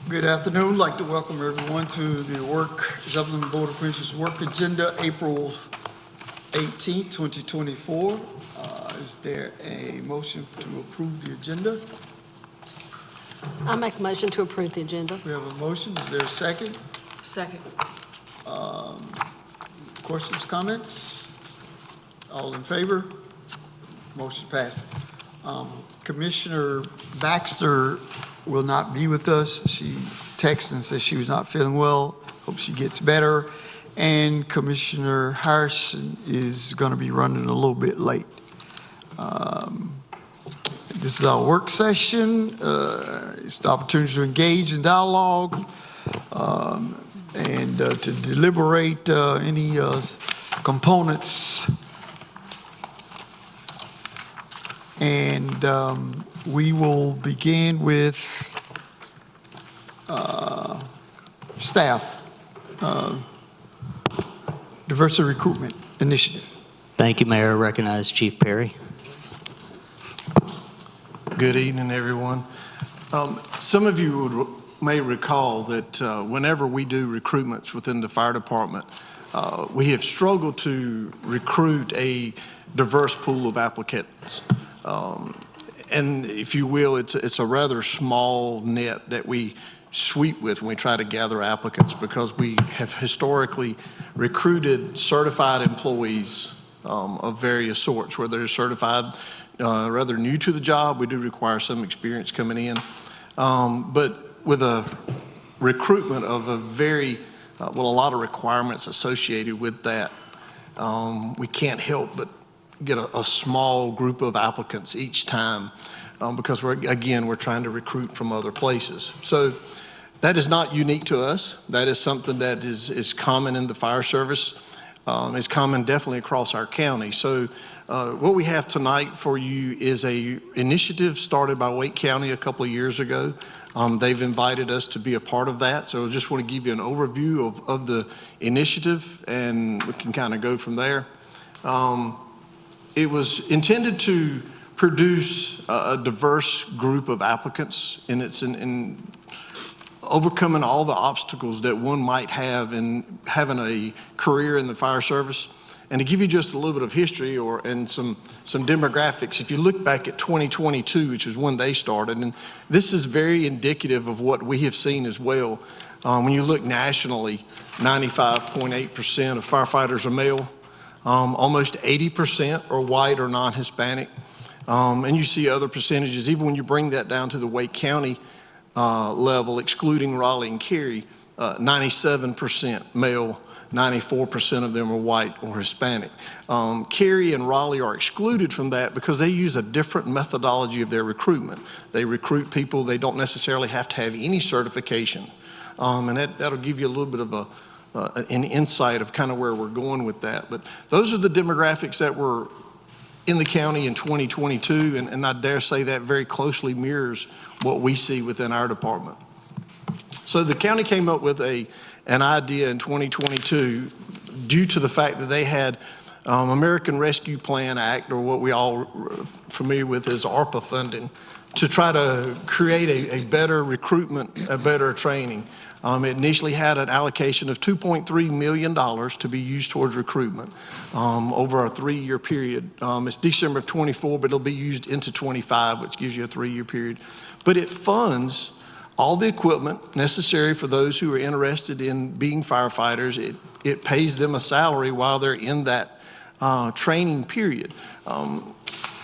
Good afternoon. I'd like to welcome everyone to the Zebulon Board of Commissioners work agenda, April 18, 2024. Is there a motion to approve the agenda? I make a motion to approve the agenda. We have a motion. Is there a second? Second. Questions, comments? All in favor? Motion passes. Commissioner Baxter will not be with us. She texted and said she was not feeling well. Hope she gets better. And Commissioner Harrison is going to be running a little bit late. This is our work session. It's the opportunity to engage in dialogue and to deliberate any components. And we will begin with staff, diversity recruitment initiative. Thank you, Mayor. I recognize Chief Perry. Good evening, everyone. Some of you may recall that whenever we do recruitments within the fire department, we have struggled to recruit a diverse pool of applicants. And if you will, it's a rather small net that we sweep with when we try to gather applicants, because we have historically recruited certified employees of various sorts, whether they're certified rather new to the job. We do require some experience coming in. But with a recruitment of a very, a lot of requirements associated with that, we can't help but get a small group of applicants each time because we're trying to recruit from other places. So that is not unique to us. That is something that is common in the fire service. It's common definitely across our county. So what we have tonight for you is a initiative started by Wake County a couple of years ago. They've invited us to be a part of that. So I just want to give you an overview of the initiative, and we can kind of go from there. It was intended to produce a diverse group of applicants, and it's in overcoming all the obstacles that one might have in having a career in the fire service. And to give you just a little bit of history and some demographics, if you look back at 2022, which is when they started, and this is very indicative of what we have seen as well. When you look nationally, 95.8% of firefighters are male. Almost 80% are white or non-Hispanic. And you see other percentages, even when you bring that down to the Wake County level, excluding Raleigh and Cary, 97% male, 94% of them are white or Hispanic. Cary and Raleigh are excluded from that because they use a different methodology of their recruitment. They recruit people, they don't necessarily have to have any certification. And that'll give you a little bit of an insight of kind of where we're going with that. But those are the demographics that were in the county in 2022, and I dare say that very closely mirrors what we see within our department. So the county came up with an idea in 2022 due to the fact that they had American Rescue Plan Act, or what we all are familiar with as ARPA funding, to try to create a better recruitment, a better training. It initially had an allocation of $2.3 million to be used towards recruitment over a 3-year period. It's December of 24, but it'll be used into 25, which gives you a 3-year period. But it funds all the equipment necessary for those who are interested in being firefighters. It pays them a salary while they're in that training period.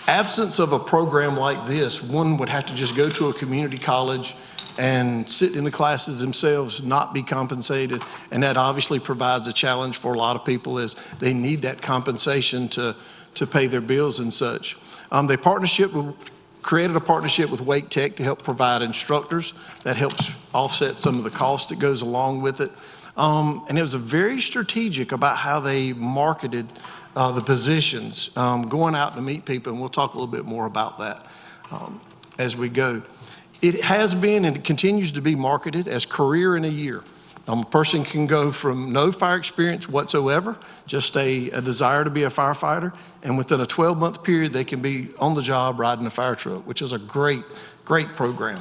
Absence of a program like this, one would have to just go to a community college and sit in the classes themselves, not be compensated. And that obviously provides a challenge for a lot of people, as they need that compensation to pay their bills and such. They created a partnership with Wake Tech to help provide instructors. That helps offset some of the cost that goes along with it. And it was very strategic about how they marketed the positions, going out to meet people, and we'll talk a little bit more about that as we go. It has been and it continues to be marketed as career in a year. A person can go from no fire experience whatsoever, just a desire to be a firefighter, and within a 12-month period, they can be on the job riding a fire truck, which is a great, great program.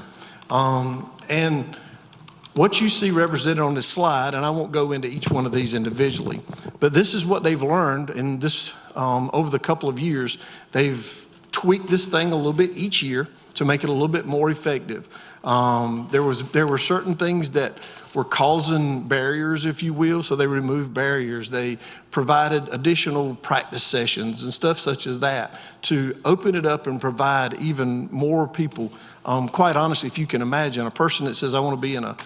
And What you see represented on this slide, and I won't go into each one of these individually, but this is what they've learned in this, over the couple of years. They've tweaked this thing a little bit each year to make it a little bit more effective. There were certain things that were causing barriers, if you will, so they removed barriers. They provided additional practice sessions and stuff such as that to open it up and provide even more people. Quite honestly, if you can imagine, a person that says, I want to be in a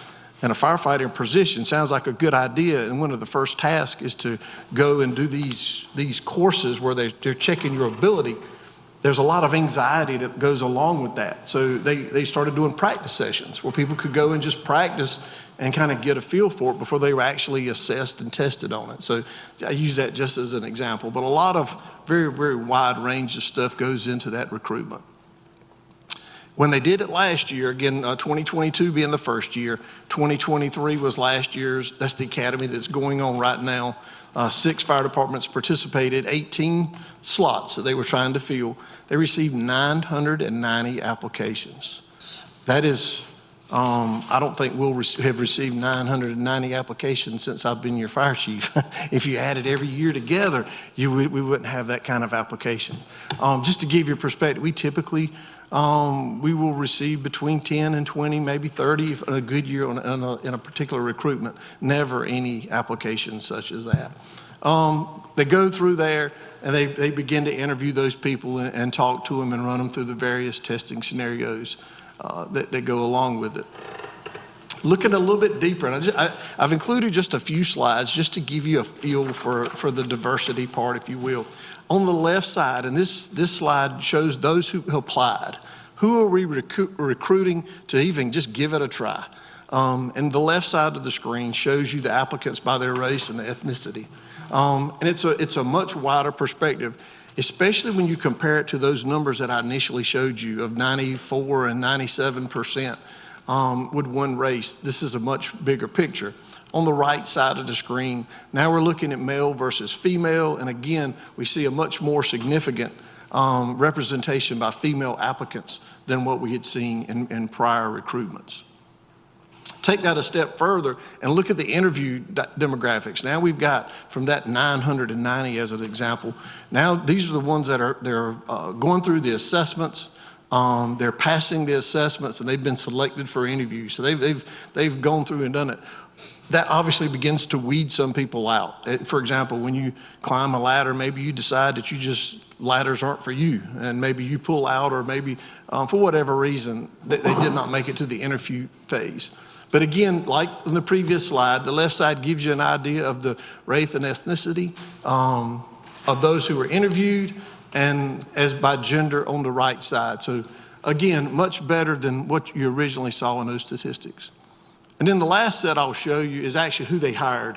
firefighting position sounds like a good idea, and one of the first tasks is to go and do these courses where they're checking your ability. There's a lot of anxiety that goes along with that. So they started doing practice sessions where people could go and just practice and kind of get a feel for it before they were actually assessed and tested on it. So I use that just as an example, but a lot of very, very wide range of stuff goes into that recruitment. When they did it last year, again, 2022 being the first year, 2023 was last year's, that's the academy that's going on right now. 6 fire departments participated, 18 slots that they were trying to fill. They received 990 applications. That is, I don't think we'll have received 990 applications since I've been your fire chief. If you added every year together, we wouldn't have that kind of application. Just to give you a perspective, we typically, we will receive between 10 and 20, maybe 30 in a good year in a particular recruitment. Never any applications such as that. They go through there and they begin to interview those people and talk to them and run them through the various testing scenarios that go along with it. Looking a little bit deeper, and I've included just a few slides just to give you a feel for the diversity part, if you will. On the left side, and this slide shows those who applied. Who are we recruiting to even just give it a try? And the left side of the screen shows you the applicants by their race and ethnicity. And it's a much wider perspective, especially when you compare it to those numbers that I initially showed you of 94 and 97% with one race. This is a much bigger picture. On the right side of the screen, now we're looking at male versus female, and again, we see a much more significant representation by female applicants than what we had seen in prior recruitments. Take that a step further and look at the interview demographics. Now we've got from that 990 as an example. Now these are the ones that they're going through the assessments. They're passing the assessments and they've been selected for interviews. So they've gone through and done it. That obviously begins to weed some people out. For example, when you climb a ladder, maybe you decide that ladders aren't for you, and maybe you pull out, or maybe for whatever reason, they did not make it to the interview phase. But again, like in the previous slide, the left side gives you an idea of the race and ethnicity of those who were interviewed, and as by gender on the right side. So again, much better than what you originally saw in those statistics. And then the last set I'll show you is actually who they hired.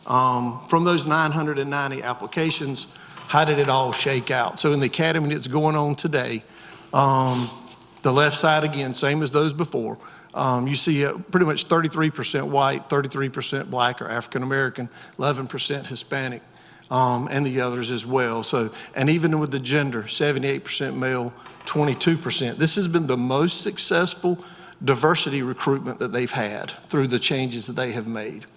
From those 990 applications, how did it all shake out? So in the academy that's going on today, the left side again, same as those before. You see pretty much 33% white, 33% black or African American, 11% Hispanic, and the others as well. So, and even with the gender, 78% male, 22%. This has been the most successful diversity recruitment that they've had through the changes that they have made.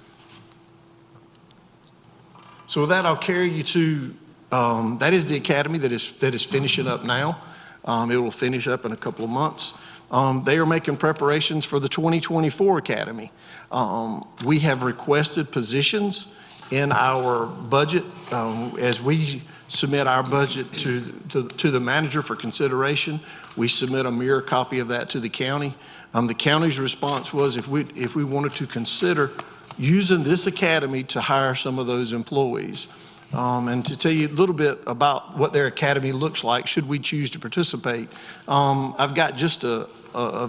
So with that, I'll carry you to, that is the academy that is finishing up now. It will finish up in a couple of months. They are making preparations for the 2024 academy. We have requested positions in our budget as we submit our budget to the manager for consideration. We submit a mirror copy of that to the county. The county's response was if we wanted to consider using this academy to hire some of those employees. And to tell you a little bit about what their academy looks like should we choose to participate, I've got just a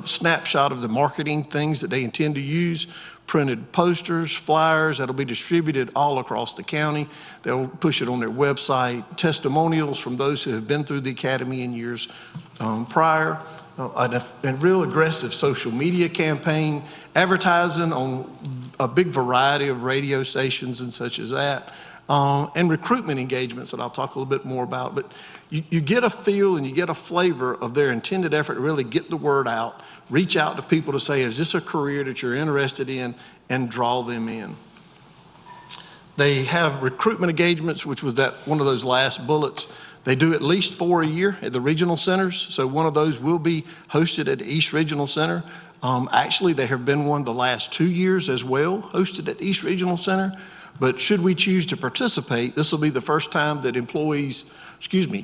snapshot of the marketing things that they intend to use. Printed posters, flyers that'll be distributed all across the county. They'll push it on their website, testimonials from those who have been through the academy in years prior, a real aggressive social media campaign, advertising on a big variety of radio stations and such as that. and recruitment engagements that I'll talk a little bit more about. But you get a feel and you get a flavor of their intended effort to really get the word out, reach out to people to say, is this a career that you're interested in, and draw them in. They have recruitment engagements, which was that one of those last bullets. They do at least 4 a year at the regional centers. So one of those will be hosted at the East Regional Center. Actually, there have been one the last 2 years as well, hosted at East Regional Center. But should we choose to participate, this will be the first time that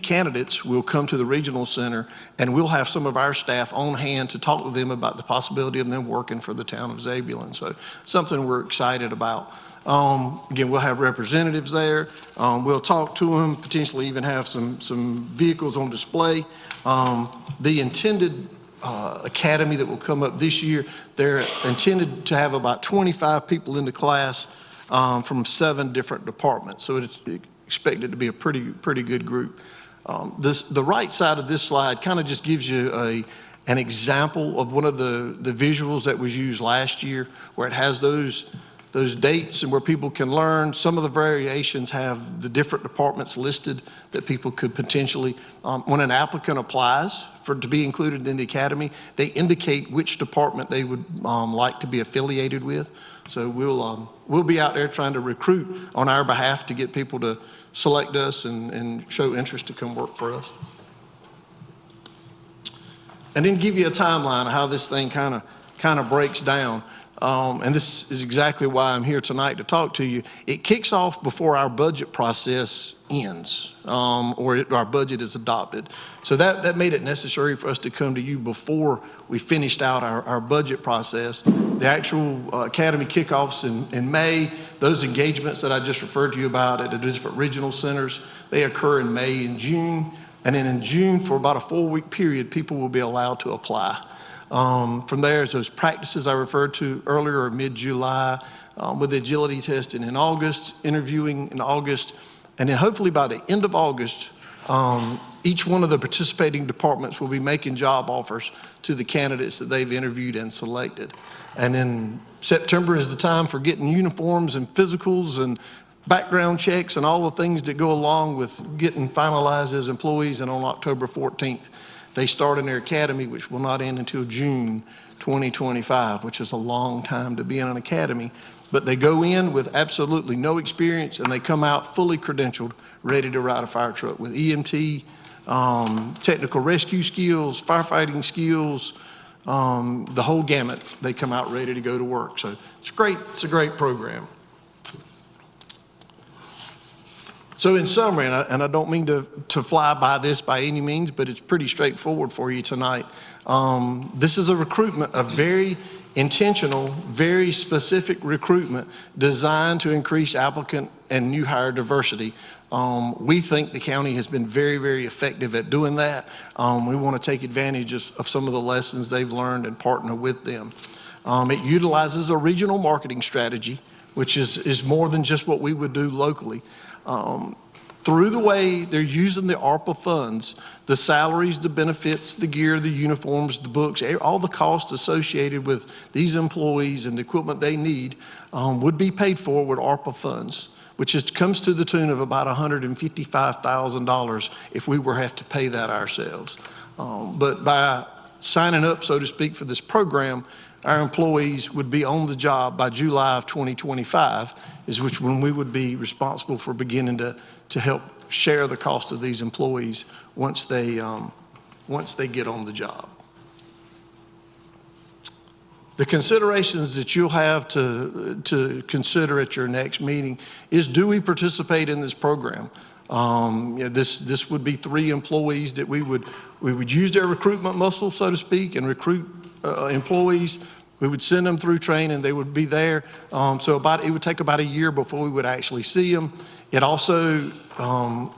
candidates will come to the regional center, and we'll have some of our staff on hand to talk to them about the possibility of them working for the town of Zebulon. So something we're excited about. Again, we'll have representatives there. We'll talk to them, potentially even have some vehicles on display. The intended academy that will come up this year, they're intended to have about 25 people in the class from 7 different departments. So it's expected to be a pretty good group. The right side of this slide kind of just gives you an example of one of the visuals that was used last year, where it has those dates and where people can learn. Some of the variations have the different departments listed that people could potentially, when an applicant applies to be included in the academy, they indicate which department they would like to be affiliated with. So we'll be out there trying to recruit on our behalf to get people to select us and show interest to come work for us. And then give you a timeline of how this thing kind of breaks down. And this is exactly why I'm here tonight to talk to you. It kicks off before our budget process ends, or our budget is adopted. So that made it necessary for us to come to you before we finished out our budget process. The actual academy kickoffs in May. Those engagements that I just referred to you about at the different regional centers, they occur in May and June. And then in June, for about a 4-week period, people will be allowed to apply. From there, those practices I referred to earlier are mid-July, with the agility testing in August, interviewing in August, and then hopefully by the end of August, each one of the participating departments will be making job offers to the candidates that they've interviewed and selected. And then September is the time for getting uniforms and physicals and background checks and all the things that go along with getting finalized as employees. And on October 14th, they start in their academy, which will not end until June 2025, which is a long time to be in an academy. But they go in with absolutely no experience, and they come out fully credentialed, ready to ride a fire truck with EMT, technical rescue skills, firefighting skills, the whole gamut. They come out ready to go to work. So it's great. It's a great program. So in summary, and I don't mean to fly by this by any means, but it's pretty straightforward for you tonight. This is a recruitment, a very intentional, very specific recruitment designed to increase applicant and new hire diversity. We think the county has been very, very effective at doing that. We want to take advantage of some of the lessons they've learned and partner with them. It utilizes a regional marketing strategy, which is more than just what we would do locally. Through the way they're using the ARPA funds, the salaries, the benefits, the gear, the uniforms, the books, all the costs associated with these employees and the equipment they need would be paid for with ARPA funds, which comes to the tune of about $155,000 if we were to have to pay that ourselves. But by signing up, so to speak, for this program, our employees would be on the job by July of 2025, is when we would be responsible for beginning to help share the cost of these employees once they get on the job. The considerations that you'll have to consider at your next meeting is, do we participate in this program? This would be 3 employees that we would use their recruitment muscle, so to speak, and recruit employees. We would send them through training. They would be there. So it would take about a year before we would actually see them. It also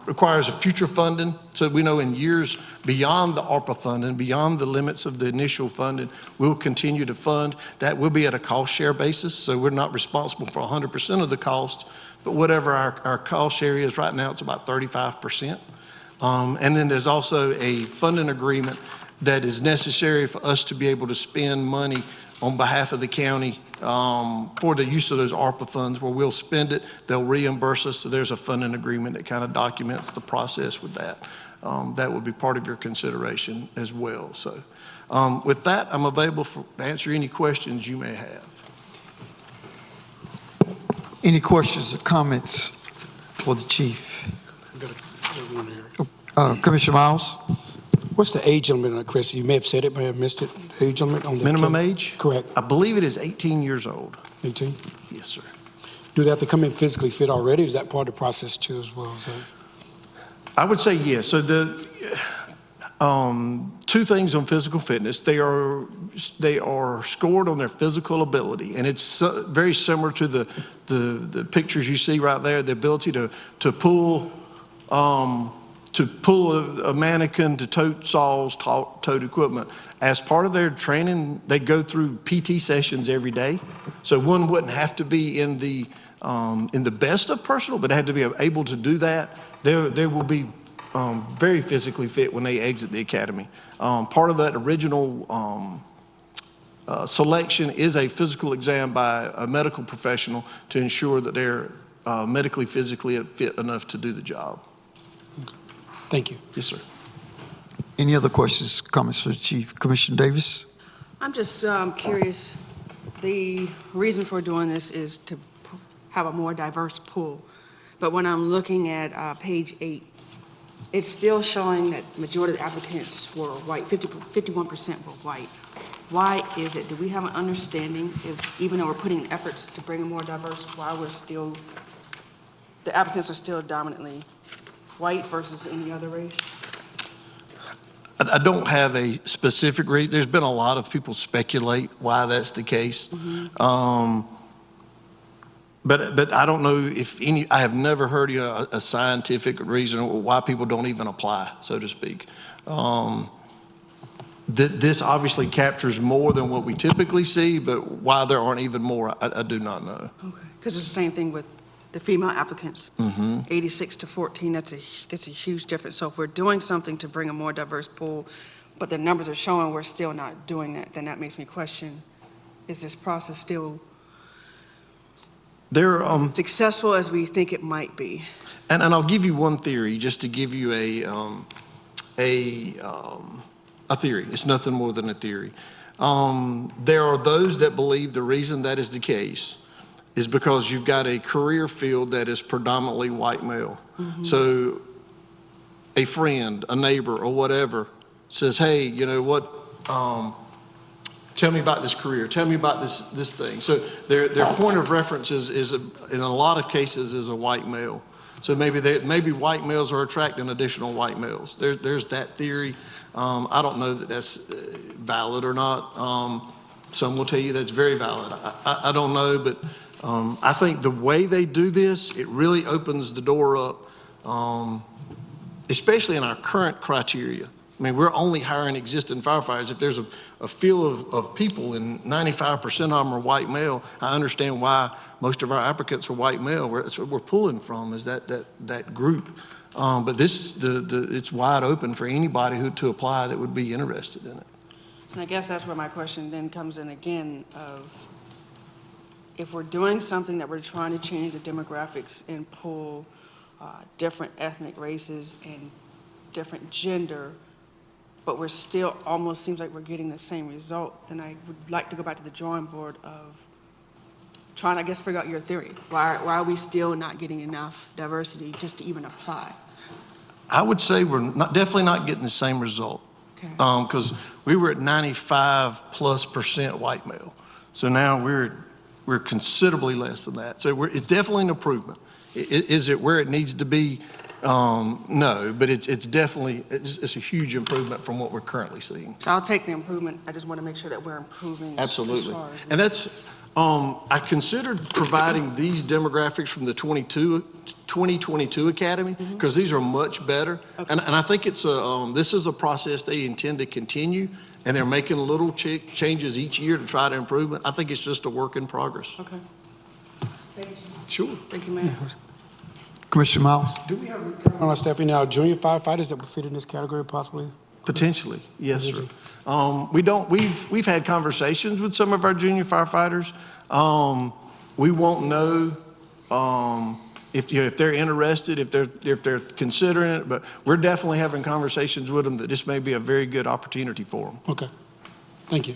requires a future funding. So we know in years beyond the ARPA funding, beyond the limits of the initial funding, we'll continue to fund. That will be at a cost share basis. So we're not responsible for 100% of the cost, but whatever our cost share is right now, it's about 35%. And then there's also a funding agreement that is necessary for us to be able to spend money on behalf of the county for the use of those ARPA funds where we'll spend it, they'll reimburse us. So there's a funding agreement that kind of documents the process with that. That would be part of your consideration as well. So with that, I'm available to answer any questions you may have. Any questions or comments for the chief? Commissioner Miles? What's the age limit, Chris? You may have said it, but I have missed it. The age limit on the Minimum age? Correct. I believe it is 18 years old. 18. Yes, sir. Do they have to come in physically fit already? Or is that part of the process too as well? So, I would say yes. So the two things on physical fitness, they are scored on their physical ability, and it's very similar to the pictures you see right there. The ability to pull a mannequin, to tote saws, tote equipment. As part of their training, they go through PT sessions every day. So one wouldn't have to be in the best of personal, but they had to be able to do that. They will be very physically fit when they exit the academy. Part of that original selection is a physical exam by a medical professional to ensure that they're medically, physically fit enough to do the job. thank you. Yes, sir. Any other questions, comments for the chief? Commissioner Davis? I'm just curious, the reason for doing this is to have a more diverse pool. But when I'm looking at page 8, it's still showing that majority of the applicants were white, 51% were white. Why is it? Do we have an understanding, if even though we're putting efforts to bring a more diverse, why the applicants are still dominantly white versus any other race? I don't have a specific reason. There's been a lot of people speculate why that's the case. But I don't know if I have never heard a scientific reason why people don't even apply, so to speak. This obviously captures more than what we typically see, but why there aren't even more, I do not know. Okay, because it's the same thing with the female applicants. 86 to 14, that's a huge difference. So if we're doing something to bring a more diverse pool, but the numbers are showing we're still not doing that, then that makes me question, is this process still successful as we think it might be? And I'll give you one theory, just to give you a theory. It's nothing more than a theory. There are those that believe the reason that is the case is because you've got a career field that is predominantly white male. So a friend, a neighbor, or whatever says, hey, you know what, tell me about this career, tell me about this thing. So their point of reference is in a lot of cases is a white male. So maybe white males are attracting additional white males. There's that theory. I don't know that that's valid or not. Some will tell you that's very valid. I don't know, but I think the way they do this, it really opens the door up, especially in our current criteria. I mean, we're only hiring existing firefighters. If there's a field of people and 95% of them are white male, I understand why most of our applicants are white male. That's what we're pulling from, is that group. But it's wide open for anybody to apply that would be interested in it. And I guess that's where my question then comes in again of, if we're doing something that we're trying to change the demographics and pull different ethnic races and different gender, but we're still almost seems like we're getting the same result, then I would like to go back to the drawing board of trying to, I guess, figure out your theory. Why are we still not getting enough diversity just to even apply? I would say we're definitely not getting the same result. Okay. Because we were at 95+% white male. So now we're considerably less than that. So it's definitely an improvement. Is it where it needs to be? No, but it's definitely, it's a huge improvement from what we're currently seeing. So I'll take the improvement. I just want to make sure that we're improving. Absolutely. As far as And that's, I considered providing these demographics from the 2022 Academy, because these are much better. Okay. And I think it's this is a process they intend to continue, and they're making little changes each year to try to improve it. I think it's just a work in progress. Okay. Thank you. Sure. Thank you, Mayor. Commissioner Miles? Do we have on our staff right now junior firefighters that would fit in this category possibly? Potentially, yes, sir. We've had conversations with some of our junior firefighters. We won't know, if they're interested, if they're considering it, but we're definitely having conversations with them that this may be a very good opportunity for them. Okay, thank you.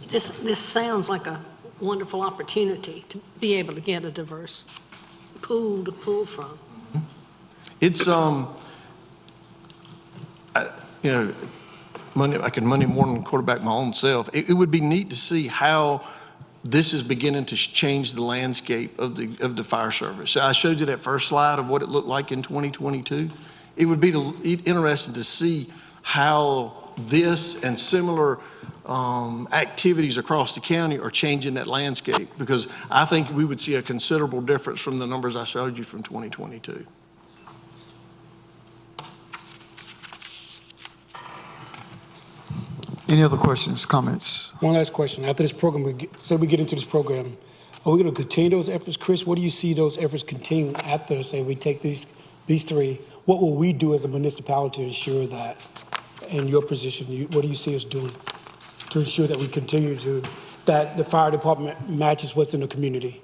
This sounds like a wonderful opportunity to be able to get a diverse pool to pull from. It's, I can Monday morning quarterback my own self. It would be neat to see how this is beginning to change the landscape of the fire service. I showed you that first slide of what it looked like in 2022. It would be interesting to see how this and similar activities across the county are changing that landscape, because I think we would see a considerable difference from the numbers I showed you from 2022. Any other questions, comments? One last question. After this program, say we get into this program, are we going to continue those efforts, Chris? What do you see those efforts continue after, say, we take these three? What will we do as a municipality to ensure that, in your position, what do you see us doing to ensure that we continue that the fire department matches what's in the community?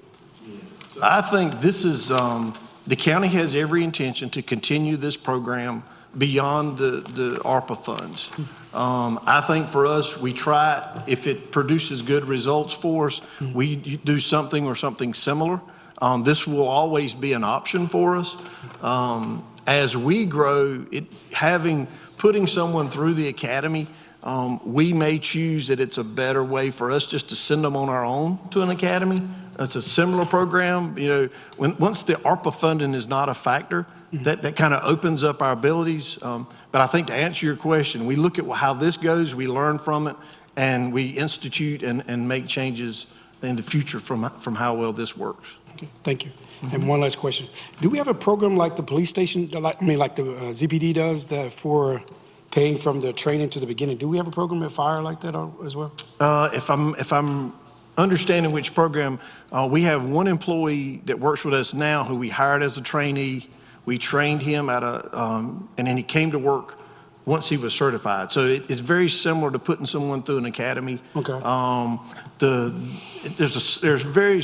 I think this is, the county has every intention to continue this program beyond the ARPA funds. I think for us, we try, if it produces good results for us, we do something or something similar. This will always be an option for us. As we grow, putting someone through the academy, we may choose that it's a better way for us just to send them on our own to an academy. It's a similar program. Once the ARPA funding is not a factor, that kind of opens up our abilities. But I think to answer your question, we look at how this goes, we learn from it, and we institute and make changes in the future from how well this works. Okay, thank you. And one last question. Do we have a program like the police station, like the ZPD does, for paying from the training to the beginning? Do we have a program at fire like that as well? If I'm understanding which program, we have one employee that works with us now who we hired as a trainee. We trained him and then he came to work once he was certified. So it's very similar to putting someone through an academy. Okay. There's very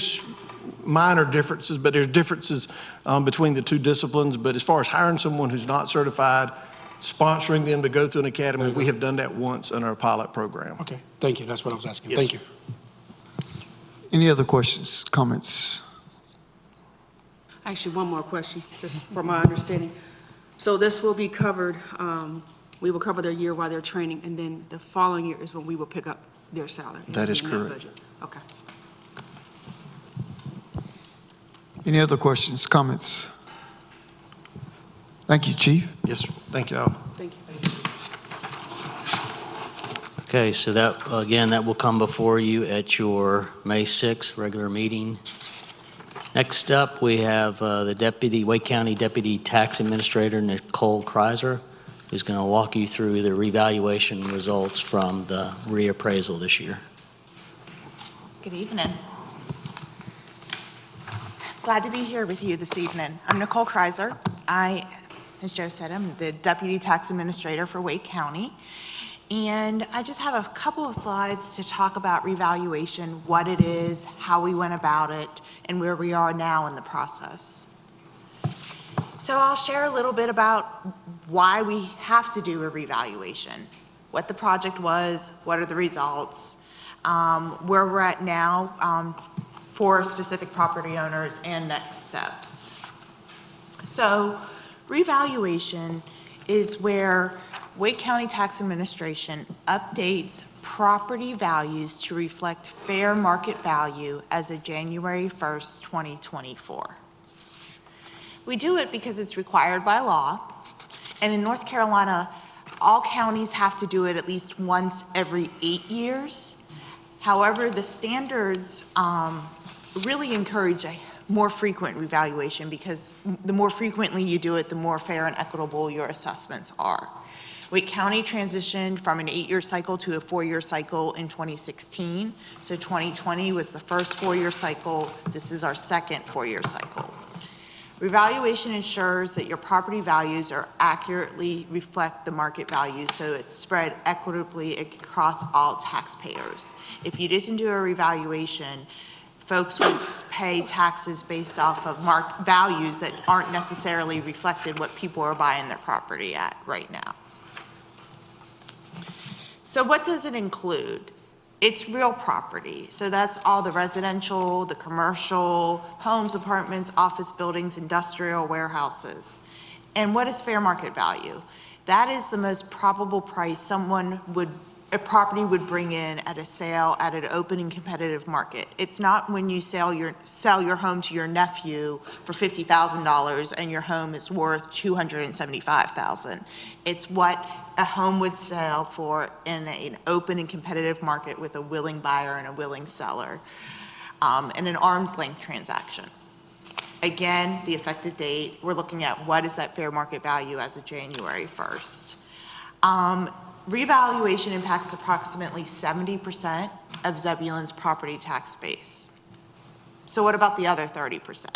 minor differences, but there's differences between the two disciplines. But as far as hiring someone who's not certified, sponsoring them to go through an academy, we have done that once in our pilot program. Okay, thank you. That's what I was asking. Yes. Thank you. Any other questions, comments? Actually, one more question, just from my understanding. So this will be covered, we will cover their year while they're training, and then the following year is when we will pick up their salary. That is in correct. budget. Okay. Any other questions, comments? Thank you, Chief. Yes, sir. Thank you all. Thank you. Okay, so that will come before you at your May 6th regular meeting. Next up, we have the Wake County Deputy Tax Administrator, Nicole Kreiser, who's going to walk you through the revaluation results from the reappraisal this year. Good evening. Glad to be here with you this evening. I'm Nicole Kreiser. As Joe said, I'm the Deputy Tax Administrator for Wake County. And I just have a couple of slides to talk about revaluation, what it is, how we went about it, and where we are now in the process. So I'll share a little bit about why we have to do a revaluation, what the project was, what are the results, where we're at now for specific property owners, and next steps. So revaluation is where Wake County Tax Administration updates property values to reflect fair market value as of January 1st, 2024. We do it because it's required by law, and in North Carolina, all counties have to do it at least once every 8 years. However, the standards really encourage a more frequent revaluation, because the more frequently you do it, the more fair and equitable your assessments are. Wake County transitioned from an 8-year cycle to a 4-year cycle in 2016. So 2020 was the first 4-year cycle. This is our second 4-year cycle. Revaluation ensures that your property values are accurately reflect the market value, so it's spread equitably across all taxpayers. If you didn't do a revaluation, folks would pay taxes based off of values that aren't necessarily reflected what people are buying their property at right now. So what does it include? It's real property. So that's all the residential, the commercial, homes, apartments, office buildings, industrial, warehouses. And what is fair market value? That is the most probable price a property would bring in at a sale at an open and competitive market. It's not when you sell your home to your nephew for $50,000 and your home is worth $275,000. It's what a home would sell for in an open and competitive market with a willing buyer and a willing seller, in an arm's length transaction. Again, the effective date, we're looking at what is that fair market value as of January 1st. Revaluation impacts approximately 70% of Zebulon's property tax base. So what about the other 30%?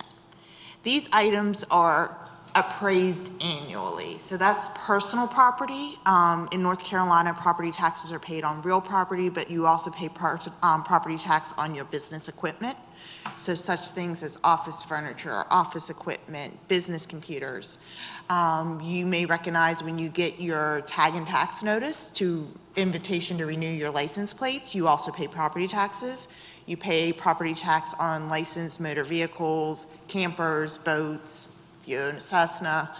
These items are appraised annually. So that's personal property. In North Carolina, property taxes are paid on real property, but you also pay property tax on your business equipment. So such things as office furniture, office equipment, business computers. You may recognize when you get your tag and tax notice to invitation to renew your license plates, you also pay property taxes. You pay property tax on licensed motor vehicles, campers, boats. If you own a Cessna,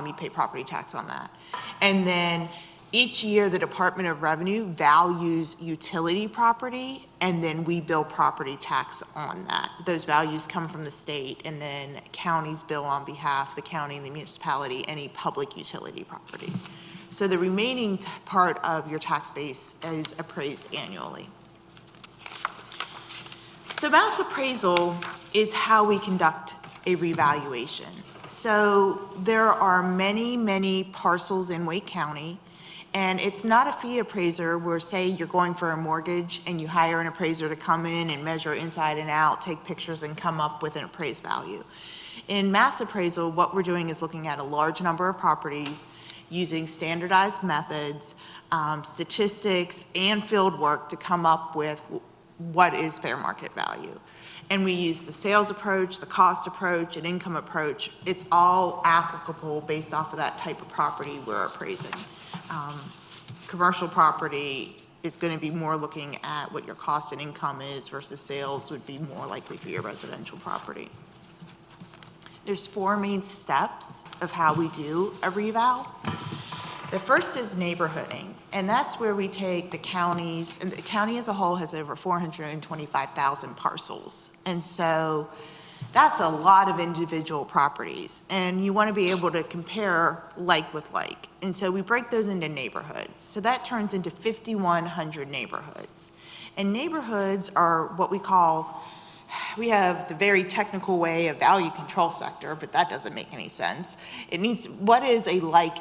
you pay property tax on that. And then each year, the Department of Revenue values utility property, and then we bill property tax on that. Those values come from the state, and then counties bill on behalf of the county and the municipality any public utility property. So the remaining part of your tax base is appraised annually. So mass appraisal is how we conduct a revaluation. So there are many, many parcels in Wake County. And it's not a fee appraiser where, say, you're going for a mortgage and you hire an appraiser to come in and measure inside and out, take pictures, and come up with an appraised value. In mass appraisal, what we're doing is looking at a large number of properties using standardized methods, statistics, and field work to come up with what is fair market value. And we use the sales approach, the cost approach, and income approach. It's all applicable based off of that type of property we're appraising. Commercial property is going to be more looking at what your cost and income is versus sales would be more likely for your residential property. There's 4 main steps of how we do a reval. The first is neighborhooding, and that's where we take the counties, and the county as a whole has over 425,000 parcels. And so that's a lot of individual properties, and you want to be able to compare like with like. And so we break those into neighborhoods. So that turns into 5,100 neighborhoods. And neighborhoods are what we call, we have the very technical way of value control sector, but that doesn't make any sense. It needs, what is a like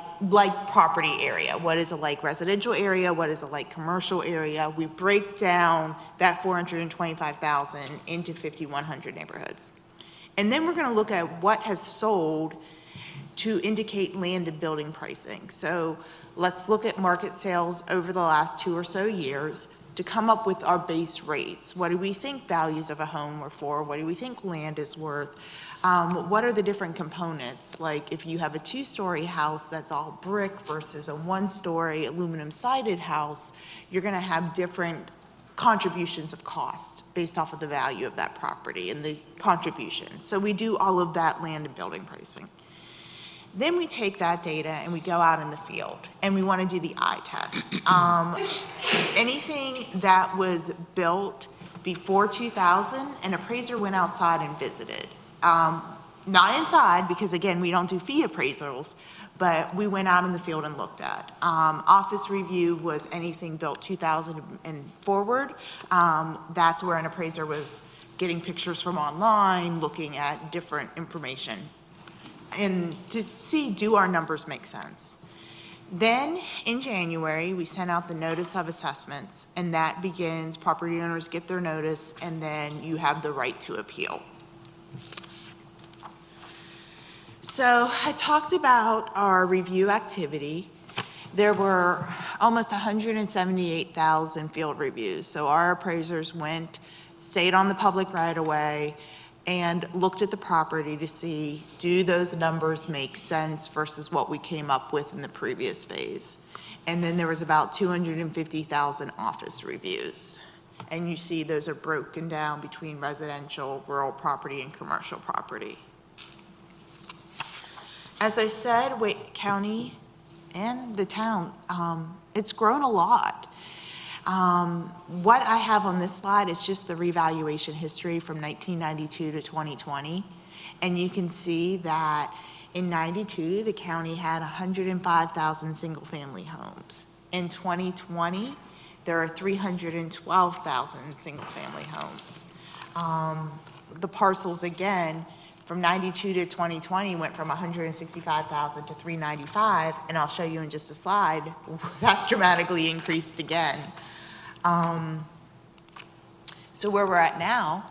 property area? What is a like residential area? What is a like commercial area? We break down that 425,000 into 5,100 neighborhoods. And then we're going to look at what has sold to indicate land and building pricing. So let's look at market sales over the last 2 or so years to come up with our base rates. What do we think values of a home are for? What do we think land is worth? What are the different components? Like if you have a 2-story house that's all brick versus a 1-story aluminum sided house, you're going to have different contributions of cost based off of the value of that property and the contributions. So we do all of that land and building pricing. Then we take that data and we go out in the field and we want to do the eye test. Anything that was built before 2000, an appraiser went outside and visited. Not inside, because again, we don't do fee appraisals, but we went out in the field and looked at. Office review was anything built 2000 and forward. That's where an appraiser was getting pictures from online, looking at different information, and to see, do our numbers make sense? Then in January, we sent out the notice of assessments, and that begins, property owners get their notice, and then you have the right to appeal. So I talked about our review activity. There were almost 178,000 field reviews. So our appraisers went, stayed on the public right of way, and looked at the property to see, do those numbers make sense versus what we came up with in the previous phase? And then there was about 250,000 office reviews. And you see those are broken down between residential, rural property, and commercial property. As I said, Wake County and the town, it's grown a lot. What I have on this slide is just the revaluation history from 1992 to 2020. And you can see that in 92, the county had 105,000 single-family homes. In 2020, there are 312,000 single-family homes. The parcels, again, from 92 to 2020 went from 165,000 to 395, and I'll show you in just a slide, that's dramatically increased again. So where we're at now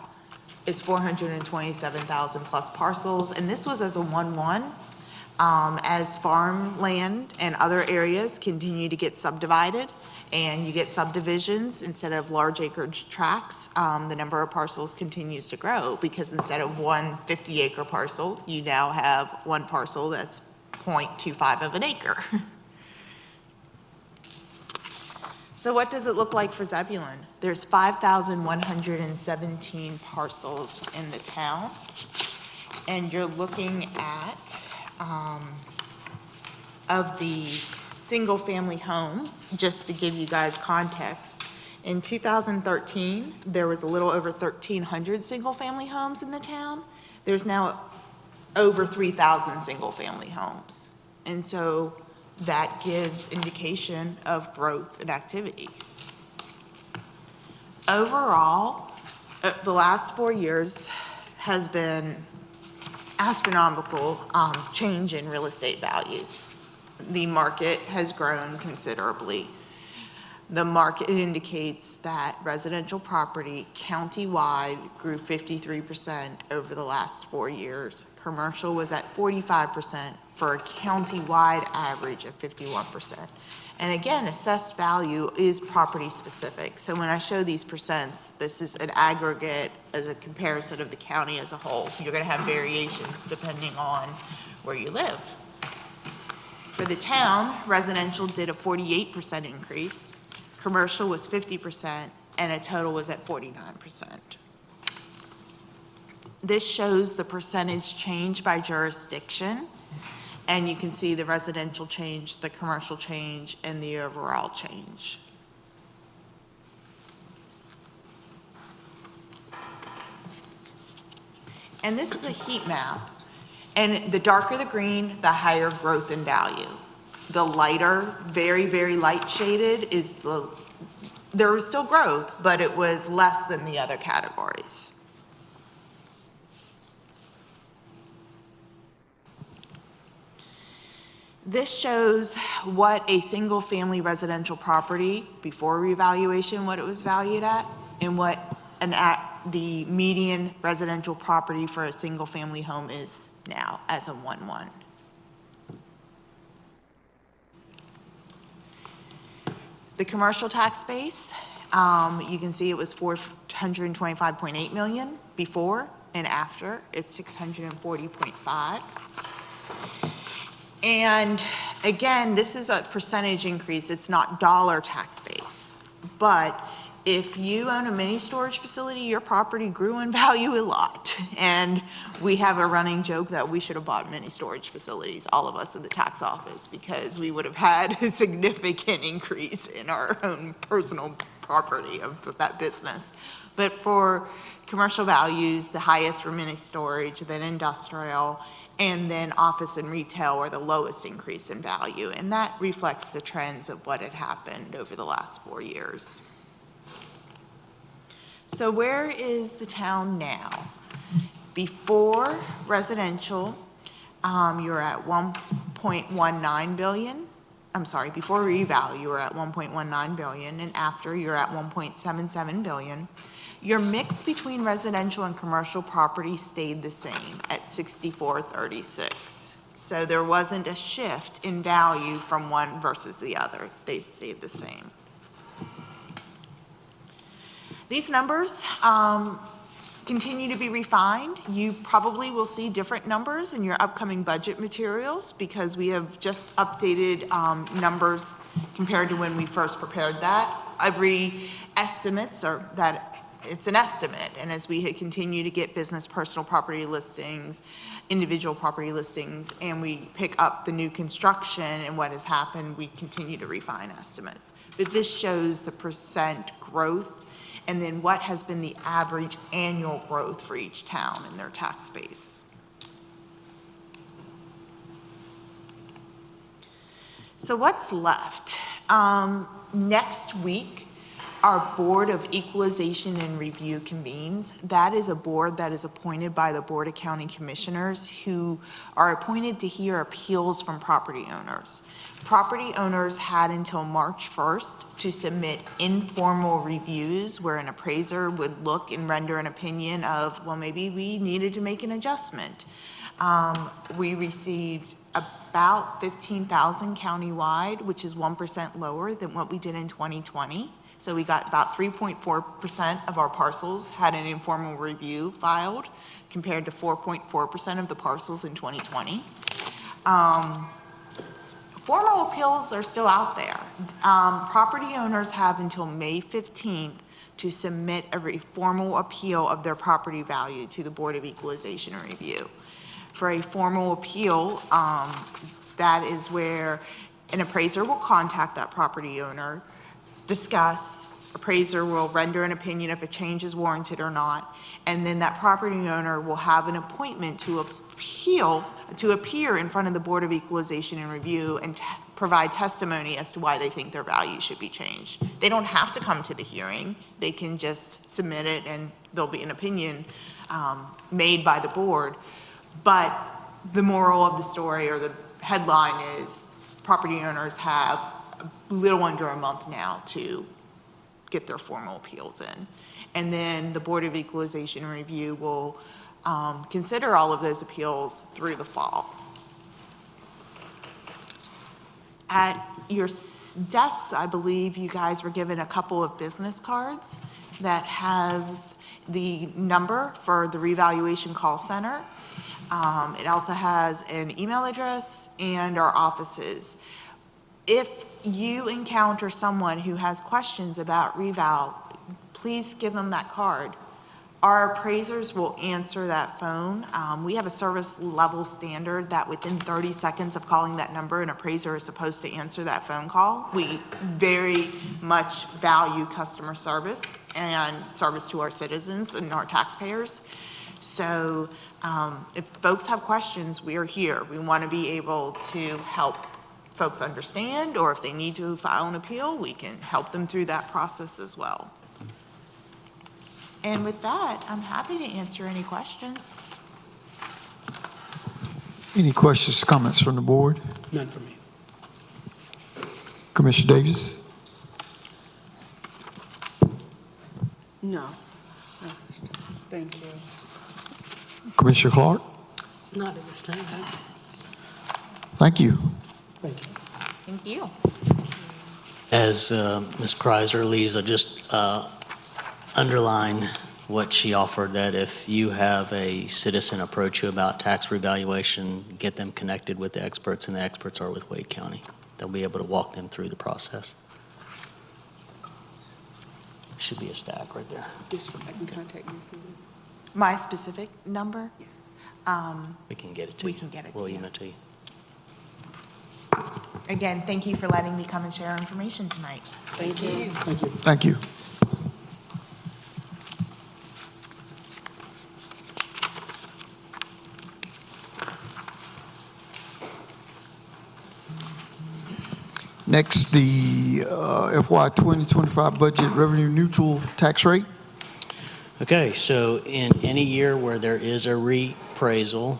is 427,000 plus parcels, and this was as a 1-1. As farmland and other areas continue to get subdivided, and you get subdivisions instead of large acreage tracts, the number of parcels continues to grow, because instead of one 50-acre parcel, you now have one parcel that's 0.25 of an acre. So what does it look like for Zebulon? There's 5,117 parcels in the town, and you're looking at, of the single-family homes, just to give you guys context, in 2013, there was a little over 1,300 single-family homes in the town. There's now over 3,000 single-family homes. And so that gives indication of growth and activity. Overall, the last 4 years has been astronomical change in real estate values. The market has grown considerably. The market indicates that residential property countywide grew 53% over the last 4 years. Commercial was at 45% for a countywide average of 51%. And again, assessed value is property specific. So when I show these percents, this is an aggregate as a comparison of the county as a whole. You're gonna have variations depending on where you live. For the town, residential did a 48% increase, commercial was 50%, and a total was at 49%. This shows the percentage change by jurisdiction, and you can see the residential change, the commercial change, and the overall change. And this is a heat map. And the darker the green, the higher growth in value. The lighter, very, very light shaded is there was still growth, but it was less than the other categories. This shows what a single family residential property before revaluation, what it was valued at, and what the median residential property for a single family home is now as a 1-1. The commercial tax base, you can see it was 425.8 million before, and after it's 640.5. And again, this is a percentage increase. It's not dollar tax base, but if you own a mini storage facility, your property grew in value a lot. And we have a running joke that we should have bought mini storage facilities, all of us in the tax office, because we would have had a significant increase in our own personal property of that business. But for commercial values, the highest were mini storage, then industrial, and then office and retail were the lowest increase in value. And that reflects the trends of what had happened over the last 4 years. So where is the town now? Before residential, you're at 1.19 billion. I'm sorry, before reval, you were at 1.19 billion, and after you're at 1.77 billion. Your mix between residential and commercial property stayed the same at 64-36. So there wasn't a shift in value from one versus the other. They stayed the same. These numbers continue to be refined. You probably will see different numbers in your upcoming budget materials because we have just updated numbers compared to when we first prepared that. Every estimates are that it's an estimate, and as we continue to get business personal property listings, individual property listings, and we pick up the new construction and what has happened, we continue to refine estimates. But this shows the percent growth and then what has been the average annual growth for each town in their tax base. So what's left? Next week, our Board of Equalization and Review convenes. That is a board that is appointed by the Board of County Commissioners who are appointed to hear appeals from property owners. Property owners had until March 1st to submit informal reviews where an appraiser would look and render an opinion of, well, maybe we needed to make an adjustment. We received about 15,000 countywide, which is 1% lower than what we did in 2020. So we got about 3.4% of our parcels had an informal review filed compared to 4.4% of the parcels in 2020. Formal appeals are still out there. Property owners have until May 15th to submit a formal appeal of their property value to the Board of Equalization and Review. For a formal appeal, that is where an appraiser will contact that property owner, discuss, appraiser will render an opinion if a change is warranted or not, and then that property owner will have an appointment to appear in front of the Board of Equalization and Review and provide testimony as to why they think their value should be changed. They don't have to come to the hearing. They can just submit it and there'll be an opinion made by the board. But the moral of the story or the headline is property owners have a little under a month now to get their formal appeals in. And then the Board of Equalization and Review will consider all of those appeals through the fall. At your desks, I believe you guys were given a couple of business cards that has the number for the revaluation call center. It also has an email address and our offices. If you encounter someone who has questions about reval, please give them that card. Our appraisers will answer that phone. We have a service level standard that within 30 seconds of calling that number, an appraiser is supposed to answer that phone call. We very much value customer service and service to our citizens and our taxpayers. So if folks have questions, we are here. We want to be able to help folks understand, or if they need to file an appeal, we can help them through that process as well. And with that, I'm happy to answer any questions. Any questions, comments from the board? None for me. Commissioner Davis? No. Thank you. Commissioner Clark? Not at this time. Thank you. Thank you. Thank you. As Ms. Kreiser leaves, I'll just underline what she offered, that if you have a citizen approach you about tax revaluation, get them connected with the experts, and the experts are with Wake County. They'll be able to walk them through the process. Should be a stack right there. Just I can contact you through My specific number? We can get it to We you. can get it to We'll you. email it to you. Again, thank you for letting me come and share information tonight. Thank you. Thank you. Thank you. Next, the FY 2025 budget revenue neutral tax rate. Okay, so in any year where there is a reappraisal,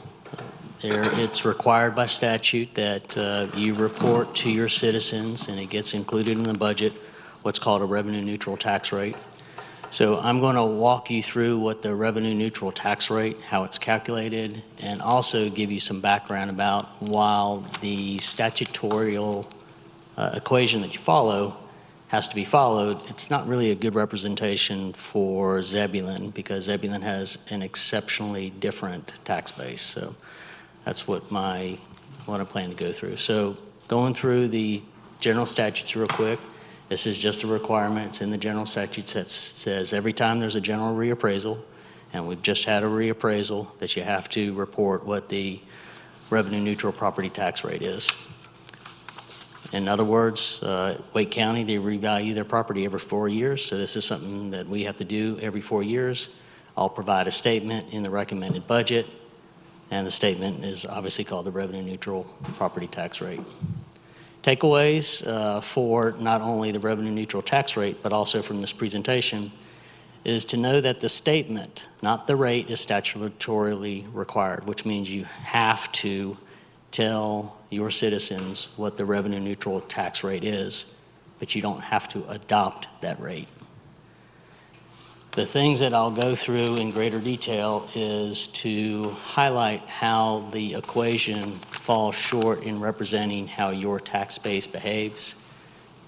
it's required by statute that you report to your citizens, and it gets included in the budget, what's called a revenue neutral tax rate. So I'm going to walk you through what the revenue neutral tax rate, how it's calculated, and also give you some background about while the statutorial equation that you follow has to be followed, it's not really a good representation for Zebulon because Zebulon has an exceptionally different tax base. So that's what I plan to go through. So going through the general statutes real quick. This is just a requirement. It's in the general statutes that says every time there's a general reappraisal, and we've just had a reappraisal, that you have to report what the revenue neutral property tax rate is. In other words, Wake County, they revalue their property every 4 years, so this is something that we have to do every 4 years. I'll provide a statement in the recommended budget, and the statement is obviously called the revenue neutral property tax rate. Takeaways for not only the revenue neutral tax rate, but also from this presentation, is to know that the statement, not the rate, is statutorily required, which means you have to tell your citizens what the revenue neutral tax rate is, but you don't have to adopt that rate. The things that I'll go through in greater detail is to highlight how the equation falls short in representing how your tax base behaves.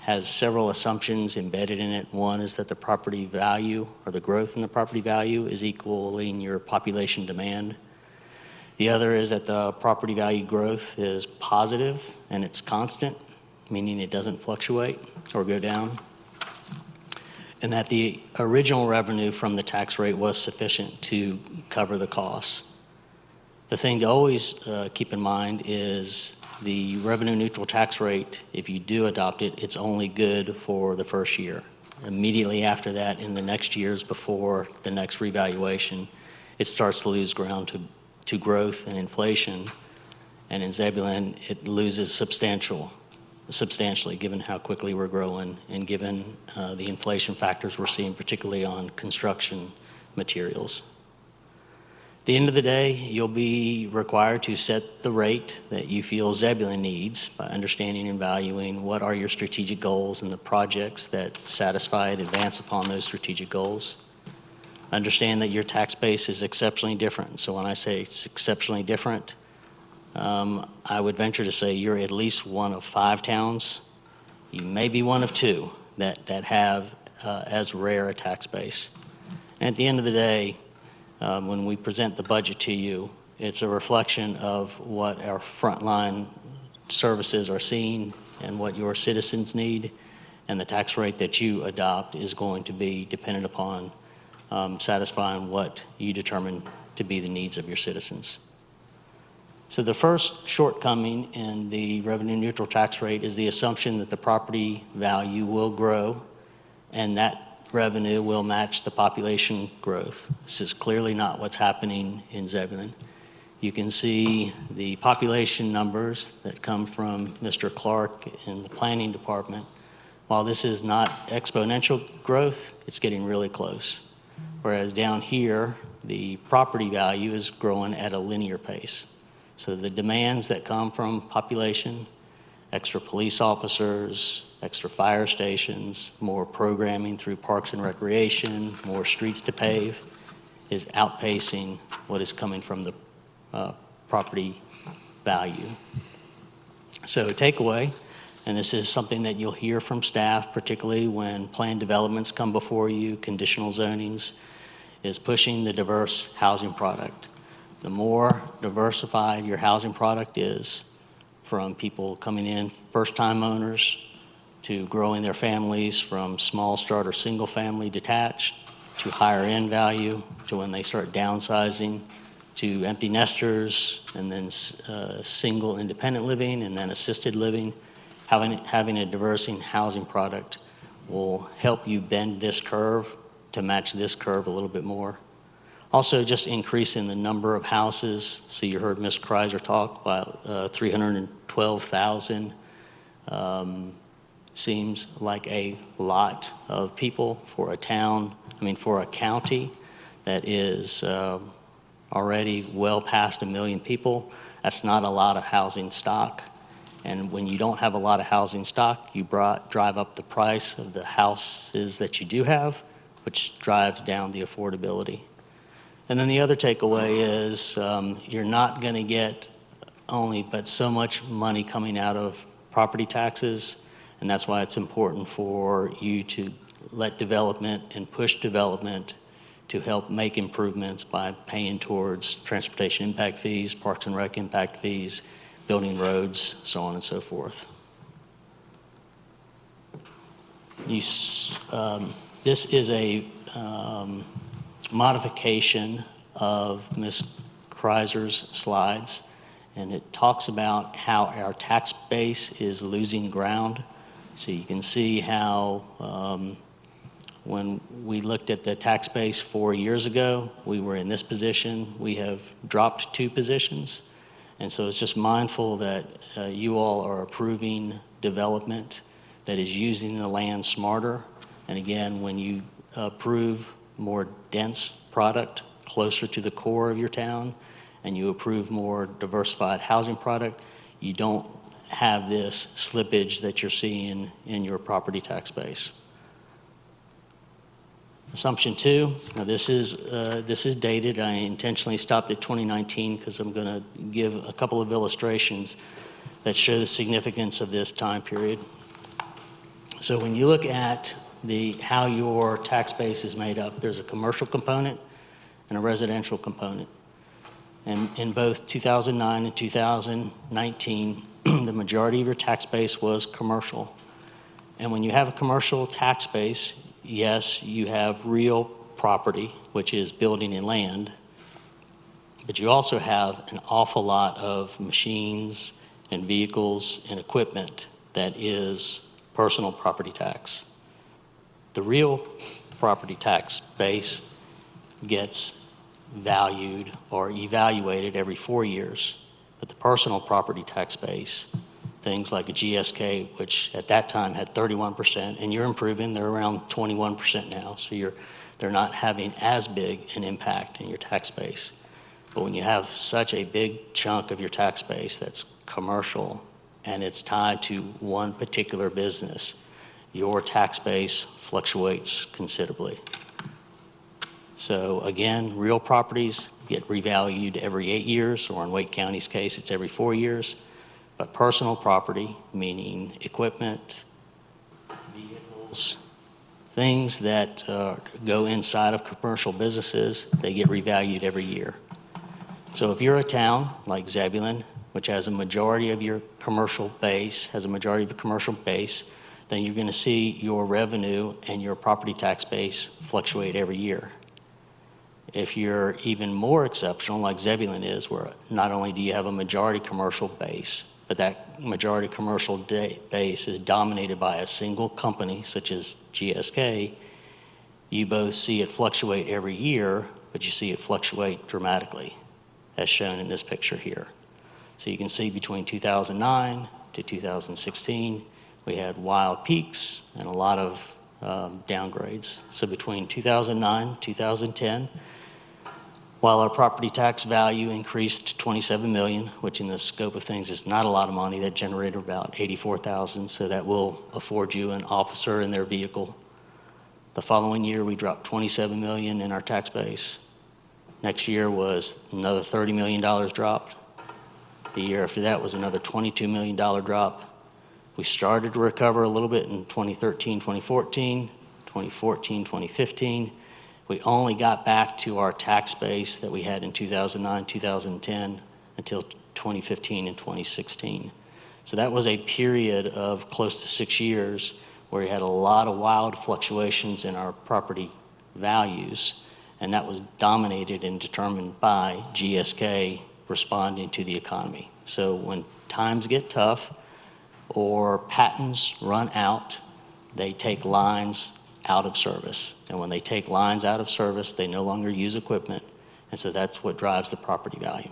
Has several assumptions embedded in it. One is that the property value or the growth in the property value is equaling your population demand. The other is that the property value growth is positive and it's constant, meaning it doesn't fluctuate or go down. And that the original revenue from the tax rate was sufficient to cover the costs. The thing to always keep in mind is the revenue neutral tax rate, if you do adopt it, it's only good for the first year. Immediately after that, in the next years before the next revaluation, it starts to lose ground to growth and inflation. And in Zebulon, it loses substantially given how quickly we're growing and given the inflation factors we're seeing, particularly on construction materials. At the end of the day, you'll be required to set the rate that you feel Zebulon needs by understanding and valuing what are your strategic goals and the projects that satisfy and advance upon those strategic goals. Understand that your tax base is exceptionally different. So when I say it's exceptionally different, I would venture to say you're at least one of 5 towns. You may be one of 2 that have as rare a tax base. And at the end of the day, when we present the budget to you, it's a reflection of what our frontline services are seeing and what your citizens need, and the tax rate that you adopt is going to be dependent upon satisfying what you determine to be the needs of your citizens. So the first shortcoming in the revenue neutral tax rate is the assumption that the property value will grow and that revenue will match the population growth. This is clearly not what's happening in Zebulon. You can see the population numbers that come from Mr. Clark in the planning department. While this is not exponential growth, it's getting really close. Whereas down here, the property value is growing at a linear pace. So the demands that come from population, extra police officers, extra fire stations, more programming through parks and recreation, more streets to pave, is outpacing what is coming from the property value. So takeaway, and this is something that you'll hear from staff, particularly when planned developments come before you, conditional zonings, is pushing the diverse housing product. The more diversified your housing product is, from people coming in, first-time owners, to growing their families from small starter single family detached, to higher end value, to when they start downsizing, to empty nesters, and then single independent living, and then assisted living. Having a diverse housing product will help you bend this curve to match this curve a little bit more. Also, just increasing the number of houses. So you heard Ms. Kreiser talk about 312,000. Seems like a lot of people for a town, for a county that is already well past 1 million people. That's not a lot of housing stock. And when you don't have a lot of housing stock, you drive up the price of the houses that you do have, which drives down the affordability. And then the other takeaway is you're not going to get only but so much money coming out of property taxes, and that's why it's important for you to let development and push development to help make improvements by paying towards transportation impact fees, parks and rec impact fees, building roads, so on and so forth. This is a modification of Ms. Kreiser's slides, and it talks about how our tax base is losing ground. So you can see how when we looked at the tax base 4 years ago, we were in this position. We have dropped 2 positions. And so it's just mindful that you all are approving development that is using the land smarter. And again, when you approve more dense product closer to the core of your town, and you approve more diversified housing product, you don't have this slippage that you're seeing in your property tax base. Assumption 2, now this is dated. I intentionally stopped at 2019 because I'm going to give a couple of illustrations that show the significance of this time period. So when you look at how your tax base is made up, there's a commercial component and a residential component. And in both 2009 and 2019, the majority of your tax base was commercial. And when you have a commercial tax base, yes, you have real property, which is building and land, but you also have an awful lot of machines and vehicles and equipment that is personal property tax. The real property tax base gets valued or evaluated every 4 years, but the personal property tax base, things like a GSK, which at that time had 31%, and you're improving, they're around 21% now, so they're not having as big an impact in your tax base. But when you have such a big chunk of your tax base that's commercial and it's tied to one particular business, your tax base fluctuates considerably. So again, real properties get revalued every 8 years, or in Wake County's case, it's every 4 years. But personal property, meaning equipment, vehicles, things that go inside of commercial businesses, they get revalued every year. So if you're a town like Zebulon, which has a majority of your commercial base, then you're going to see your revenue and your property tax base fluctuate every year. If you're even more exceptional, like Zebulon is, where not only do you have a majority commercial base, but that majority commercial base is dominated by a single company, such as GSK, you both see it fluctuate every year, but you see it fluctuate dramatically, as shown in this picture here. So you can see between 2009 to 2016, we had wild peaks and a lot of downgrades. So between 2009 and 2010, while our property tax value increased $27 million, which in the scope of things is not a lot of money, that generated about $84,000, so that will afford you an officer and their vehicle. The following year, we dropped $27 million in our tax base. Next year was another $30 million dropped. The year after that was another $22 million drop. We started to recover a little bit in 2013, 2014, 2014, 2015. We only got back to our tax base that we had in 2009, 2010 until 2015 and 2016. So that was a period of close to 6 years where we had a lot of wild fluctuations in our property values, and that was dominated and determined by GSK responding to the economy. So when times get tough or patents run out, they take lines out of service. And when they take lines out of service, they no longer use equipment. And so that's what drives the property value.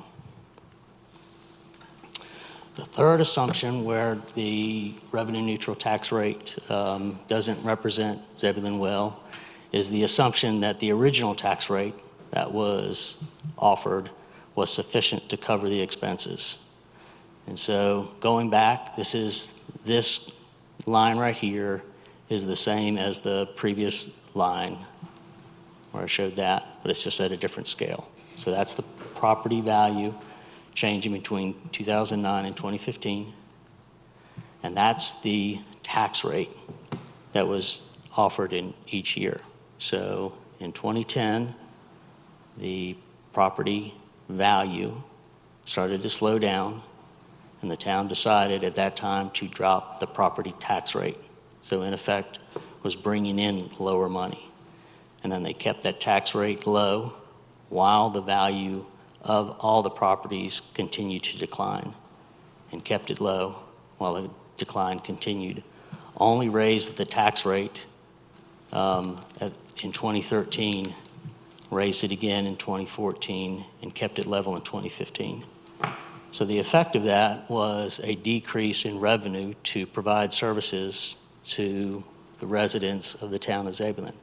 The third assumption, where the revenue neutral tax rate doesn't represent Zebulon well, is the assumption that the original tax rate that was offered was sufficient to cover the expenses. And so going back, this line right here is the same as the previous line where I showed that, but it's just at a different scale. So that's the property value changing between 2009 and 2015. And that's the tax rate that was offered in each year. So in 2010, the property value started to slow down, and the town decided at that time to drop the property tax rate. So in effect, was bringing in lower money. And then they kept that tax rate low while the value of all the properties continued to decline, and kept it low while the decline continued. Only raised the tax rate in 2013, raised it again in 2014, and kept it level in 2015. So the effect of that was a decrease in revenue to provide services to the residents of the town of Zebulon.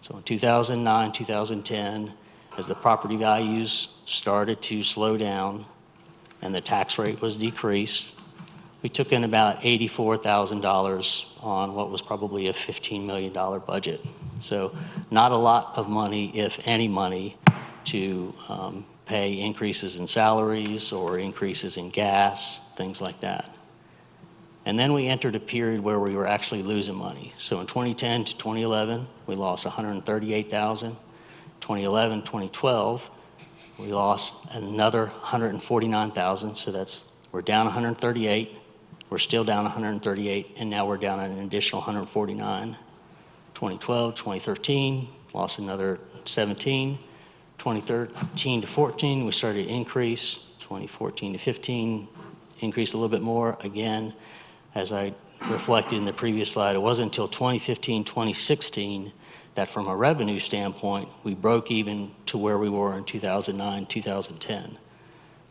So in 2009, 2010, as the property values started to slow down and the tax rate was decreased, we took in about $84,000 on what was probably a $15 million budget. So not a lot of money, if any money, to pay increases in salaries or increases in gas, things like that. And then we entered a period where we were actually losing money. So in 2010 to 2011, we lost $138,000. 2011, 2012, we lost another $149,000. So we're down 138. We're still down 138, and now we're down an additional 149. 2012, 2013, lost another 17. 2013 to 14, we started to increase. 2014 to 15, increased a little bit more. Again, as I reflected in the previous slide, it wasn't until 2015, 2016 that from a revenue standpoint, we broke even to where we were in 2009, 2010. The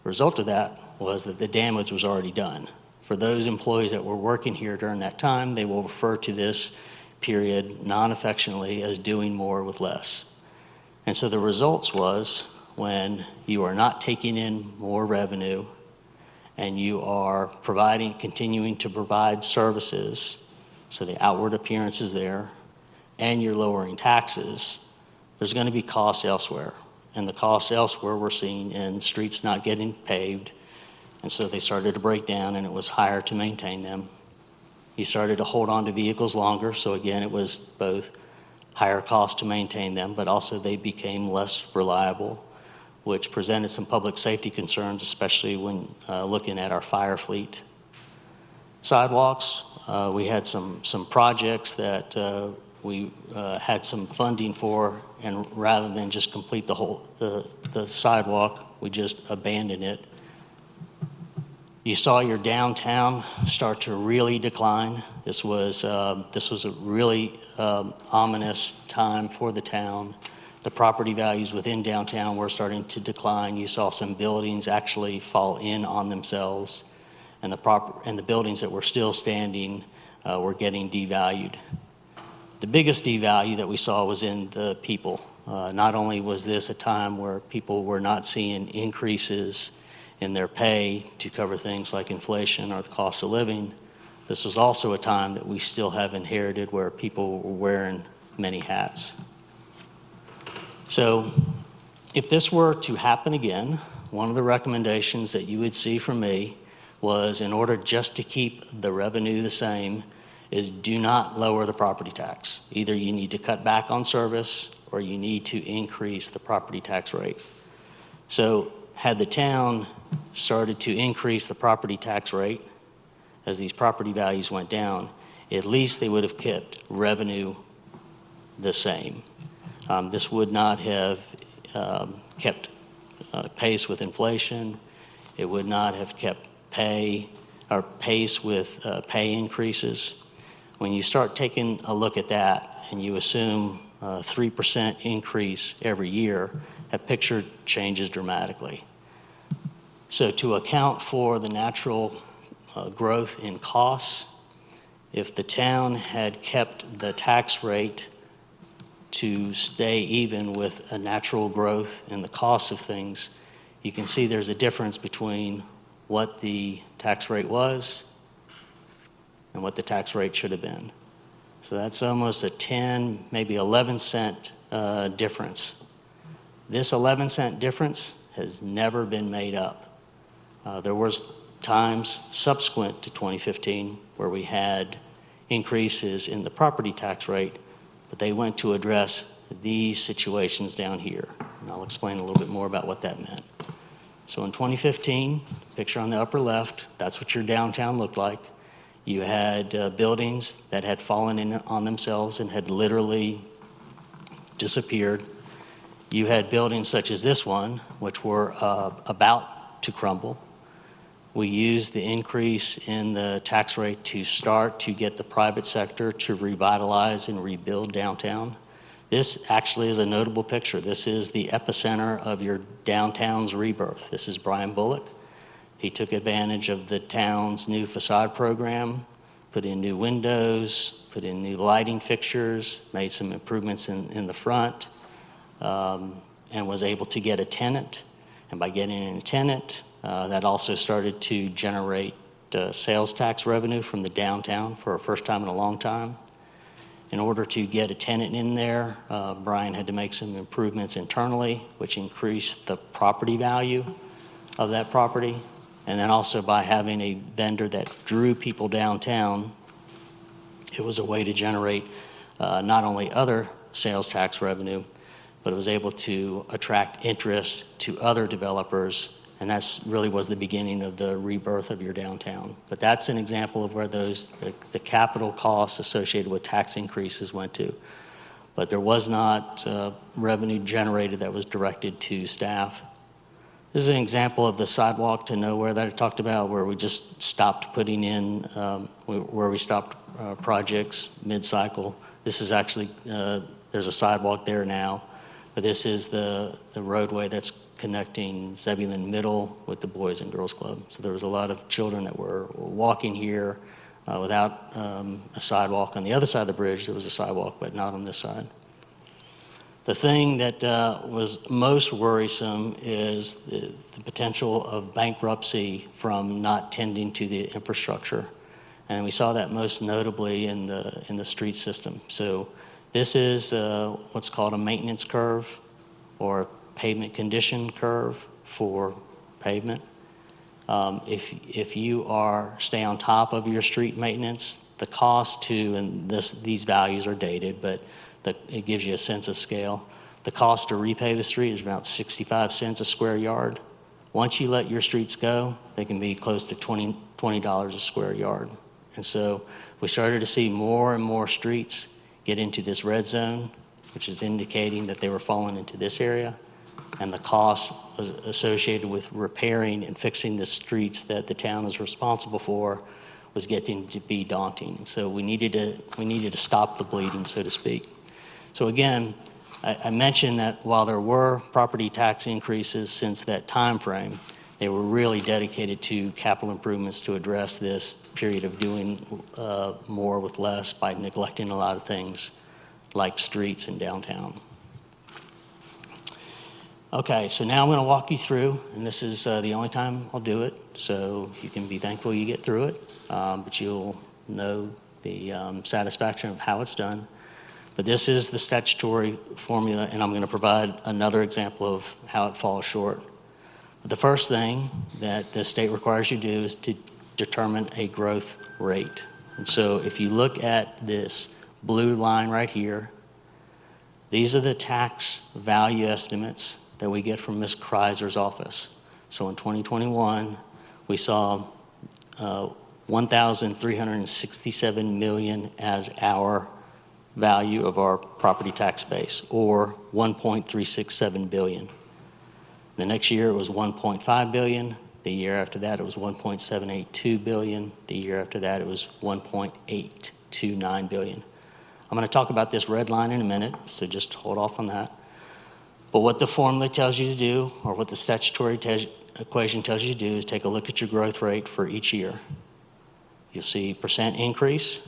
result of that was that the damage was already done. For those employees that were working here during that time, they will refer to this period non-affectionately as doing more with less. And so the results was when you are not taking in more revenue and you are continuing to provide services, so the outward appearance is there, and you're lowering taxes, there's going to be costs elsewhere. And the costs elsewhere we're seeing in streets not getting paved, and so they started to break down and it was higher to maintain them. You started to hold on to vehicles longer, so again, it was both higher cost to maintain them, but also they became less reliable, which presented some public safety concerns, especially when looking at our fire fleet. Sidewalks, we had some projects that we had some funding for, and rather than just complete the sidewalk, we just abandoned it. You saw your downtown start to really decline. This was a really ominous time for the town. The property values within downtown were starting to decline. You saw some buildings actually fall in on themselves, and the buildings that were still standing were getting devalued. The biggest devalue that we saw was in the people. Not only was this a time where people were not seeing increases in their pay to cover things like inflation or the cost of living, this was also a time that we still have inherited where people were wearing many hats. So if this were to happen again, one of the recommendations that you would see from me was, in order just to keep the revenue the same, is do not lower the property tax. Either you need to cut back on service or you need to increase the property tax rate. So had the town started to increase the property tax rate as these property values went down, at least they would have kept revenue the same. This would not have kept pace with inflation. It would not have kept pace with pay increases. When you start taking a look at that and you assume a 3% increase every year, that picture changes dramatically. So to account for the natural growth in costs, if the town had kept the tax rate to stay even with a natural growth in the cost of things, you can see there's a difference between what the tax rate was and what the tax rate should have been. So that's almost a 10, maybe 11 cent difference. This 11 cent difference has never been made up. There was times subsequent to 2015 where we had increases in the property tax rate, but they went to address these situations down here. And I'll explain a little bit more about what that meant. So in 2015, picture on the upper left, that's what your downtown looked like. You had buildings that had fallen in on themselves and had literally disappeared. You had buildings such as this one, which were about to crumble. We used the increase in the tax rate to start to get the private sector to revitalize and rebuild downtown. This actually is a notable picture. This is the epicenter of your downtown's rebirth. This is Brian Bullock. He took advantage of the town's new facade program, put in new windows, put in new lighting fixtures, made some improvements in the front, and was able to get a tenant. And by getting a tenant, that also started to generate sales tax revenue from the downtown for a first time in a long time. In order to get a tenant in there, Brian had to make some improvements internally, which increased the property value of that property. And then also by having a vendor that drew people downtown, it was a way to generate not only other sales tax revenue, but it was able to attract interest to other developers. And that's really was the beginning of the rebirth of your downtown. But that's an example of where the capital costs associated with tax increases went to. But there was not revenue generated that was directed to staff. This is an example of the sidewalk to nowhere that I talked about, where we just stopped putting in, where we stopped projects mid-cycle. This is actually, there's a sidewalk there now, but this is the roadway that's connecting Zebulon Middle with the Boys and Girls Club. So there was a lot of children that were walking here without a sidewalk. On the other side of the bridge, there was a sidewalk, but not on this side. The thing that was most worrisome is the potential of bankruptcy from not tending to the infrastructure. And we saw that most notably in the street system. So this is what's called a maintenance curve or pavement condition curve for pavement. If you stay on top of your street maintenance, the cost to, and these values are dated, but it gives you a sense of scale. The cost to repave a street is about 65 cents a square yard. Once you let your streets go, they can be close to $20 a square yard. And so we started to see more and more streets get into this red zone, which is indicating that they were falling into this area. And the cost was associated with repairing and fixing the streets that the town is responsible for was getting to be daunting. And so we needed to stop the bleeding, so to speak. So again, I mentioned that while there were property tax increases since that time frame, they were really dedicated to capital improvements to address this period of doing more with less by neglecting a lot of things like streets and downtown. Okay, so now I'm going to walk you through, and this is the only time I'll do it, so you can be thankful you get through it, but you'll know the satisfaction of how it's done. But this is the statutory formula, and I'm going to provide another example of how it falls short. But the first thing that the state requires you to do is to determine a growth rate. And so if you look at this blue line right here, these are the tax value estimates that we get from Ms. Kreiser's office. So in 2021, we saw 1,367 million as our value of our property tax base, or 1.367 billion. The next year it was 1.5 billion. The year after that it was 1.782 billion. The year after that it was 1.829 billion. I'm going to talk about this red line in a minute, so just hold off on that. But what the formula tells you to do, or what the statutory equation tells you to do, is take a look at your growth rate for each year. You'll see percent increase,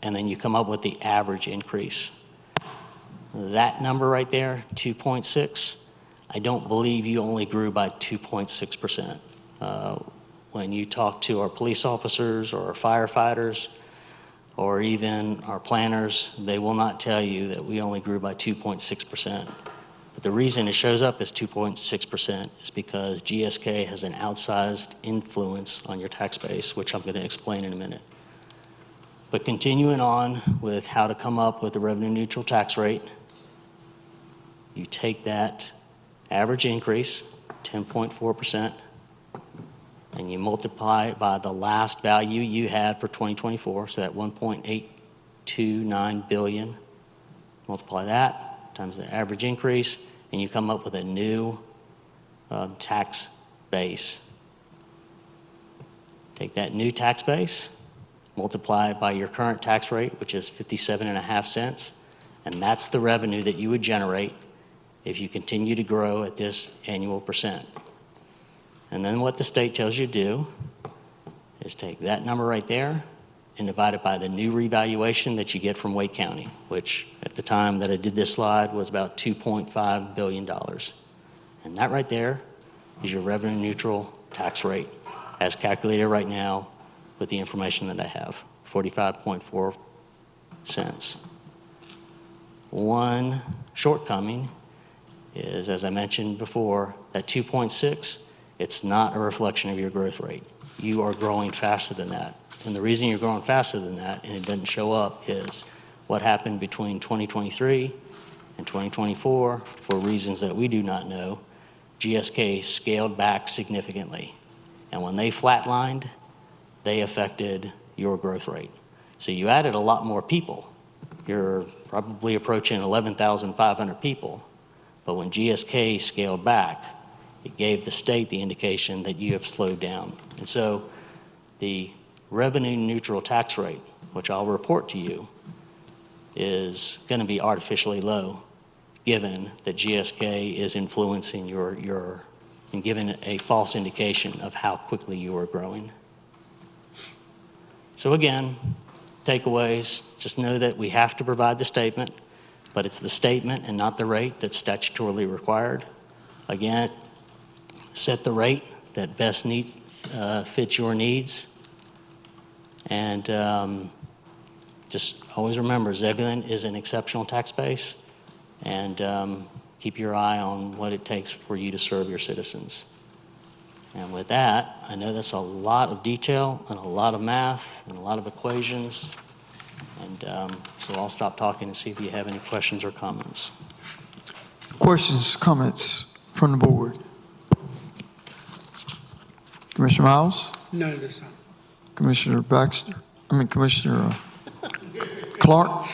and then you come up with the average increase. That number right there, 2.6, I don't believe you only grew by 2.6%. When you talk to our police officers or our firefighters or even our planners, they will not tell you that we only grew by 2.6%. But the reason it shows up as 2.6% is because GSK has an outsized influence on your tax base, which I'm going to explain in a minute. But continuing on with how to come up with the revenue neutral tax rate, you take that average increase, 10.4%, and you multiply it by the last value you had for 2024, so that 1.829 billion. Multiply that times the average increase, and you come up with a new tax base. Take that new tax base, multiply it by your current tax rate, which is 57.5 cents, and that's the revenue that you would generate if you continue to grow at this annual percent. And then what the state tells you to do is take that number right there and divide it by the new revaluation that you get from Wake County, which at the time that I did this slide was about $2.5 billion. And that right there is your revenue neutral tax rate as calculated right now with the information that I have, 45.4 cents. One shortcoming is, as I mentioned before, that 2.6, it's not a reflection of your growth rate. You are growing faster than that. And the reason you're growing faster than that, and it doesn't show up, is what happened between 2023 and 2024, for reasons that we do not know. GSK scaled back significantly. And when they flatlined, they affected your growth rate. So you added a lot more people. You're probably approaching 11,500 people. But when GSK scaled back, it gave the state the indication that you have slowed down. And so the revenue neutral tax rate, which I'll report to you, is going to be artificially low, given that GSK is influencing your and giving a false indication of how quickly you are growing. So again, takeaways, just know that we have to provide the statement, but it's the statement and not the rate that's statutorily required. Again, set the rate that best fits your needs. And just always remember, Zebulon is an exceptional tax base, and keep your eye on what it takes for you to serve your citizens. And with that, I know that's a lot of detail and a lot of math and a lot of equations. And so I'll stop talking and see if you have any questions or comments. Questions, comments from the board? Commissioner Miles? None of this time. Commissioner Commissioner Clark?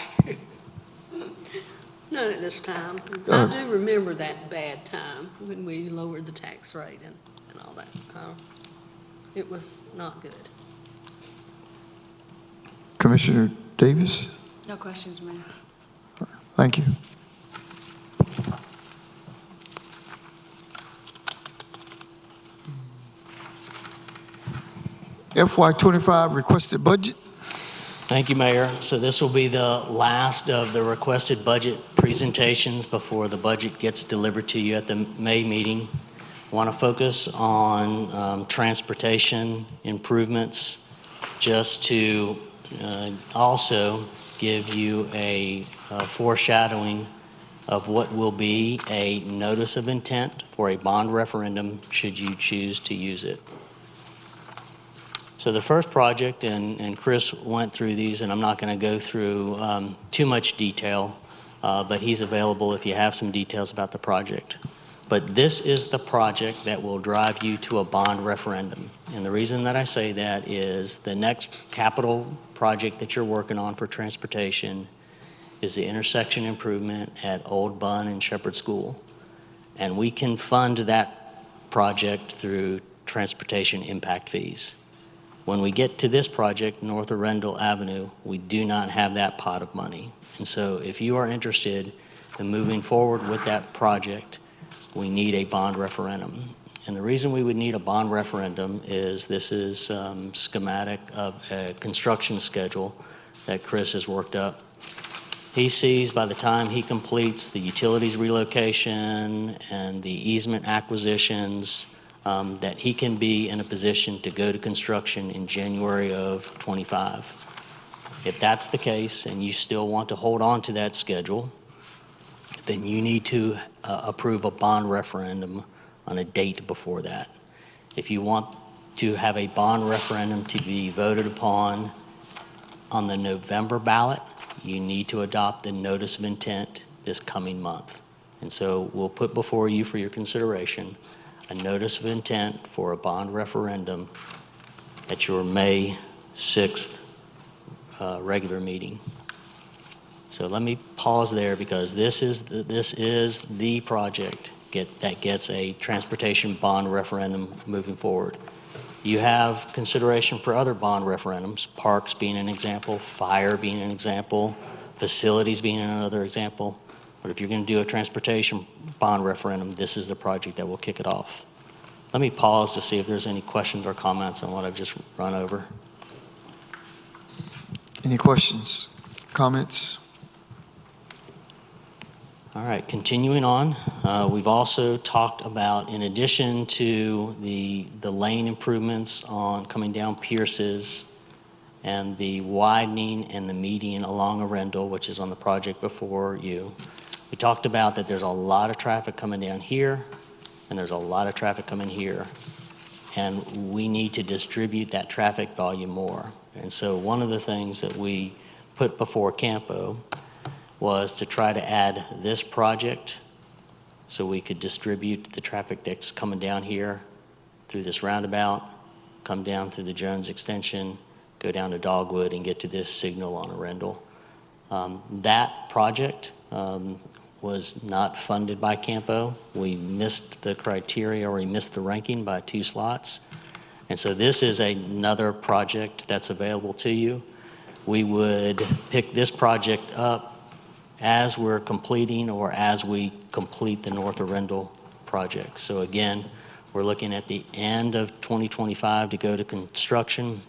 None at this time. I do remember that bad time when we lowered the tax rate and all that. It was not good. Commissioner Davis? No questions, Mayor. Thank you. FY25 requested budget. Thank you, Mayor. So this will be the last of the requested budget presentations before the budget gets delivered to you at the May meeting. I want to focus on transportation improvements, just to also give you a foreshadowing of what will be a notice of intent for a bond referendum should you choose to use it. So the first project, and Chris went through these, and I'm not going to go through too much detail, but he's available if you have some details about the project. But this is the project that will drive you to a bond referendum. And the reason that I say that is the next capital project that you're working on for transportation is the intersection improvement at Old Bun and Shepherd School. And we can fund that project through transportation impact fees. When we get to this project, North Arundel Avenue, we do not have that pot of money. And so if you are interested in moving forward with that project, we need a bond referendum. And the reason we would need a bond referendum is this is schematic of a construction schedule that Chris has worked up. He sees by the time he completes the utilities relocation and the easement acquisitions, that he can be in a position to go to construction in January of '25. If that's the case and you still want to hold on to that schedule, then you need to approve a bond referendum on a date before that. If you want to have a bond referendum to be voted upon on the November ballot, you need to adopt the notice of intent this coming month. And so we'll put before you for your consideration a notice of intent for a bond referendum at your May 6th regular meeting. So let me pause there because this is the project that gets a transportation bond referendum moving forward. You have consideration for other bond referendums, parks being an example, fire being an example, facilities being another example. But if you're going to do a transportation bond referendum, this is the project that will kick it off. Let me pause to see if there's any questions or comments on what I've just run over. Any questions, comments? All right, continuing on, we've also talked about, in addition to the lane improvements on coming down Pierce's and the widening and the median along Arundel, which is on the project before you, we talked about that there's a lot of traffic coming down here and there's a lot of traffic coming here. And we need to distribute that traffic volume more. And so one of the things that we put before Campo was to try to add this project so we could distribute the traffic that's coming down here through this roundabout, come down through the Jones extension, go down to Dogwood and get to this signal on Arundel. That project was not funded by Campo. We missed the criteria, or we missed the ranking by 2 slots. And so this is another project that's available to you. We would pick this project up as we're completing or as we complete the North Arundel project. So again, we're looking at the end of 2025 to go to construction.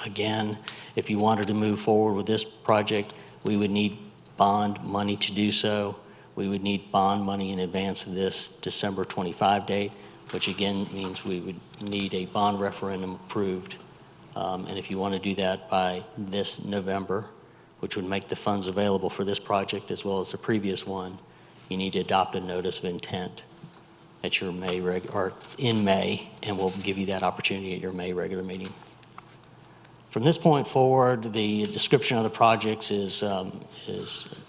Again, if you wanted to move forward with this project, we would need bond money to do so. We would need bond money in advance of this December 25 date, which again means we would need a bond referendum approved. And if you want to do that by this November, which would make the funds available for this project as well as the previous one, you need to adopt a notice of intent at your May in May, and we'll give you that opportunity at your May regular meeting. From this point forward, the description of the projects is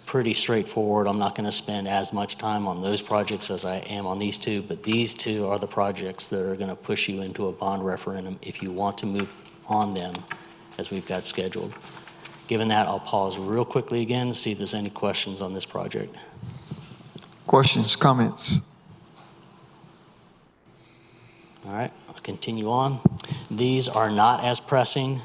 pretty straightforward. I'm not going to spend as much time on those projects as I am on these two, but these two are the projects that are going to push you into a bond referendum if you want to move on them as we've got scheduled. Given that, I'll pause real quickly again to see if there's any questions on this project. Questions, comments? All right, I'll continue on. These are not as pressing.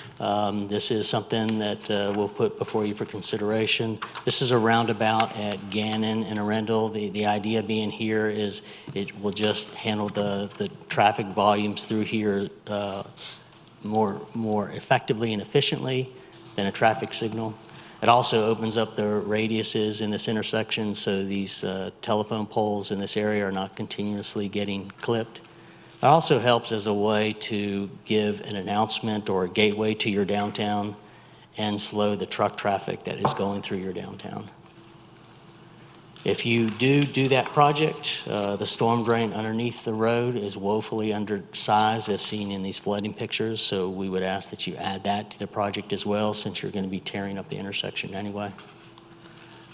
This is something that we'll put before you for consideration. This is a roundabout at Gannon and Arundel. The idea being here is it will just handle the traffic volumes through here more effectively and efficiently than a traffic signal. It also opens up the radiuses in this intersection so these telephone poles in this area are not continuously getting clipped. It also helps as a way to give an announcement or a gateway to your downtown and slow the truck traffic that is going through your downtown. If you do that project, the storm drain underneath the road is woefully undersized as seen in these flooding pictures, so we would ask that you add that to the project as well since you're going to be tearing up the intersection anyway.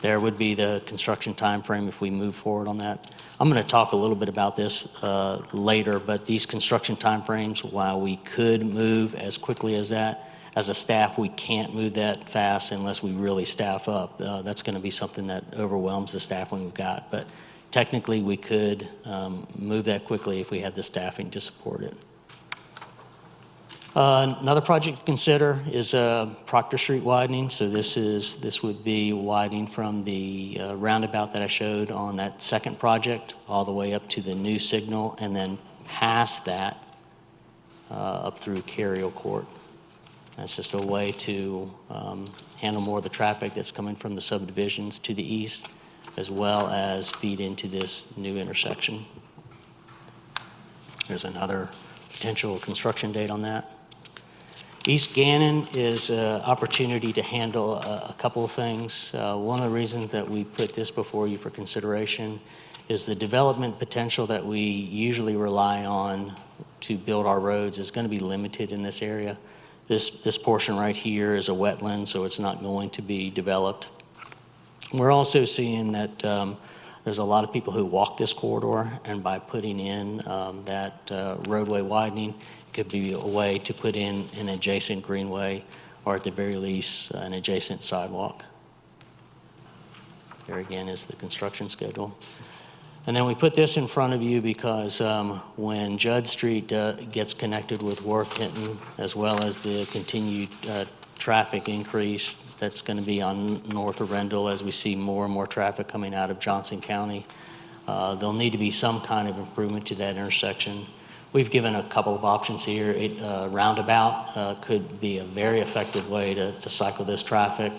There would be the construction time frame if we move forward on that. I'm going to talk a little bit about this later, but these construction time frames, while we could move as quickly as that, as a staff, we can't move that fast unless we really staff up. That's going to be something that overwhelms the staffing we've got. But technically, we could move that quickly if we had the staffing to support it. Another project to consider is Proctor Street widening. So this would be widening from the roundabout that I showed on that second project all the way up to the new signal, and then past that up through Carrier Court. That's just a way to handle more of the traffic that's coming from the subdivisions to the east, as well as feed into this new intersection. There's another potential construction date on that. East Gannon is an opportunity to handle a couple of things. One of the reasons that we put this before you for consideration is the development potential that we usually rely on to build our roads is going to be limited in this area. This portion right here is a wetland, so it's not going to be developed. We're also seeing that there's a lot of people who walk this corridor, and by putting in that roadway widening, it could be a way to put in an adjacent greenway, or at the very least, an adjacent sidewalk. There again is the construction schedule. And then we put this in front of you because when Judd Street gets connected with Worth Hinton, as well as the continued traffic increase that's going to be on North Arundel as we see more and more traffic coming out of Johnson County, there'll need to be some kind of improvement to that intersection. We've given a couple of options here. Roundabout could be a very effective way to cycle this traffic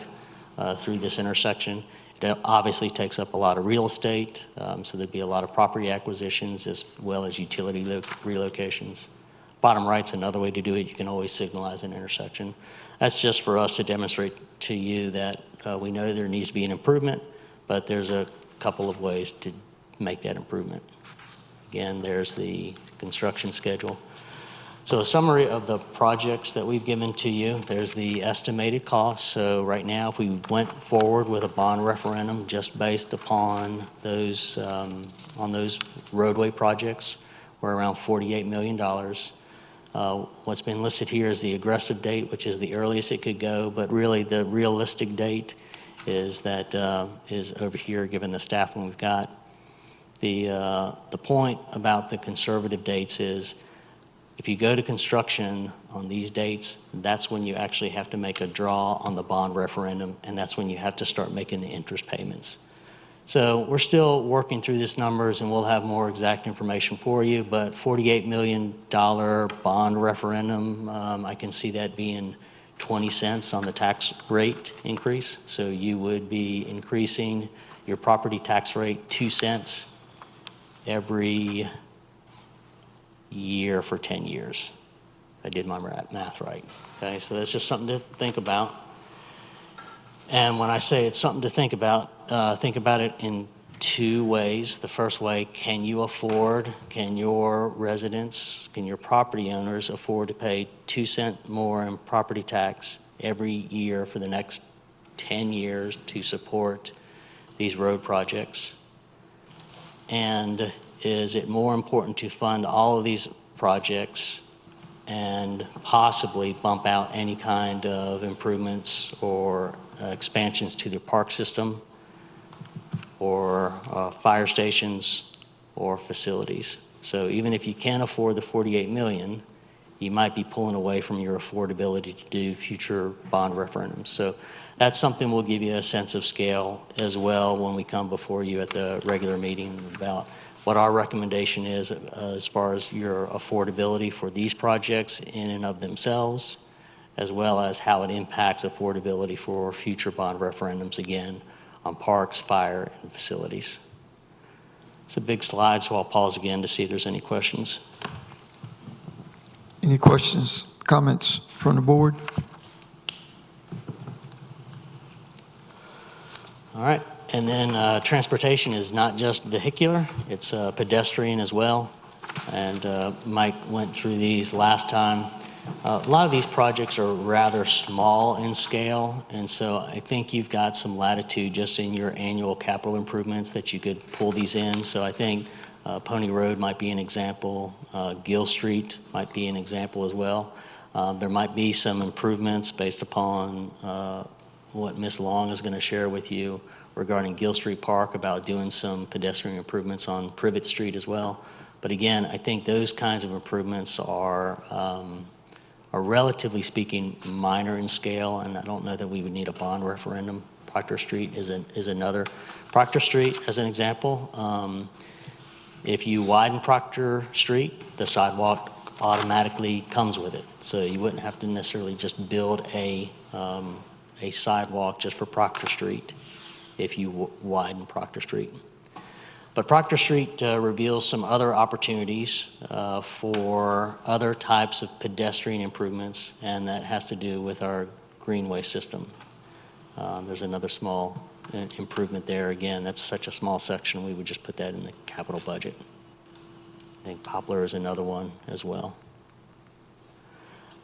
through this intersection. It obviously takes up a lot of real estate, so there'd be a lot of property acquisitions as well as utility relocations. Bottom right's another way to do it. You can always signalize an intersection. That's just for us to demonstrate to you that we know there needs to be an improvement, but there's a couple of ways to make that improvement. Again, there's the construction schedule. So a summary of the projects that we've given to you. There's the estimated cost. So right now, if we went forward with a bond referendum just based upon those, on those roadway projects, we're around $48 million. What's been listed here is the aggressive date, which is the earliest it could go, but really the realistic date is that is over here, given the staffing we've got. The point about the conservative dates is if you go to construction on these dates, that's when you actually have to make a draw on the bond referendum, and that's when you have to start making the interest payments. So we're still working through these numbers, and we'll have more exact information for you, but $48 million bond referendum, I can see that being 20 cents on the tax rate increase. So you would be increasing your property tax rate 2 cents every year for 10 years. I did my math right. Okay, so that's just something to think about. And when I say it's something to think about it in two ways. The first way, can your residents, can your property owners afford to pay 2 cents more in property tax every year for the next 10 years to support these road projects? And is it more important to fund all of these projects and possibly bump out any kind of improvements or expansions to the park system or fire stations or facilities? So even if you can't afford the $48 million, you might be pulling away from your affordability to do future bond referendums. So that's something we'll give you a sense of scale as well when we come before you at the regular meeting about what our recommendation is as far as your affordability for these projects in and of themselves, as well as how it impacts affordability for future bond referendums, again, on parks, fire, and facilities. It's a big slide, so I'll pause again to see if there's any questions. Any questions, comments from the board? All right. And then transportation is not just vehicular, it's pedestrian as well. And Mike went through these last time. A lot of these projects are rather small in scale, and so I think you've got some latitude just in your annual capital improvements that you could pull these in. So I think Pony Road might be an example. Gill Street might be an example as well. There might be some improvements based upon what Ms. Long is going to share with you regarding Gill Street Park about doing some pedestrian improvements on Privet Street as well. But again, I think those kinds of improvements are relatively speaking minor in scale, and I don't know that we would need a bond referendum. Proctor Street is another. Proctor Street, as an example, if you widen Proctor Street, the sidewalk automatically comes with it. So you wouldn't have to necessarily just build a sidewalk just for Proctor Street if you widen Proctor Street. But Proctor Street reveals some other opportunities for other types of pedestrian improvements, and that has to do with our greenway system. There's another small improvement there. Again, that's such a small section, we would just put that in the capital budget. I think Poplar is another one as well.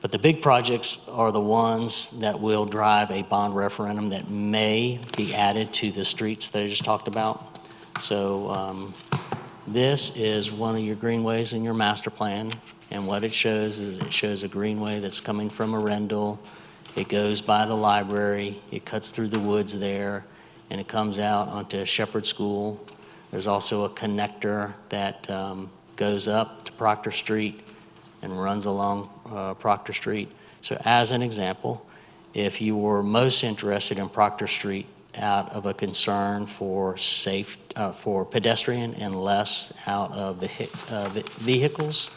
But the big projects are the ones that will drive a bond referendum that may be added to the streets that I just talked about. So this is one of your greenways in your master plan, and what it shows is it shows a greenway that's coming from Arundel. It goes by the library, it cuts through the woods there, and it comes out onto Shepherd School. There's also a connector that goes up to Proctor Street and runs along Proctor Street. So as an example, if you were most interested in Proctor Street out of a concern for for pedestrian and less out of vehicles,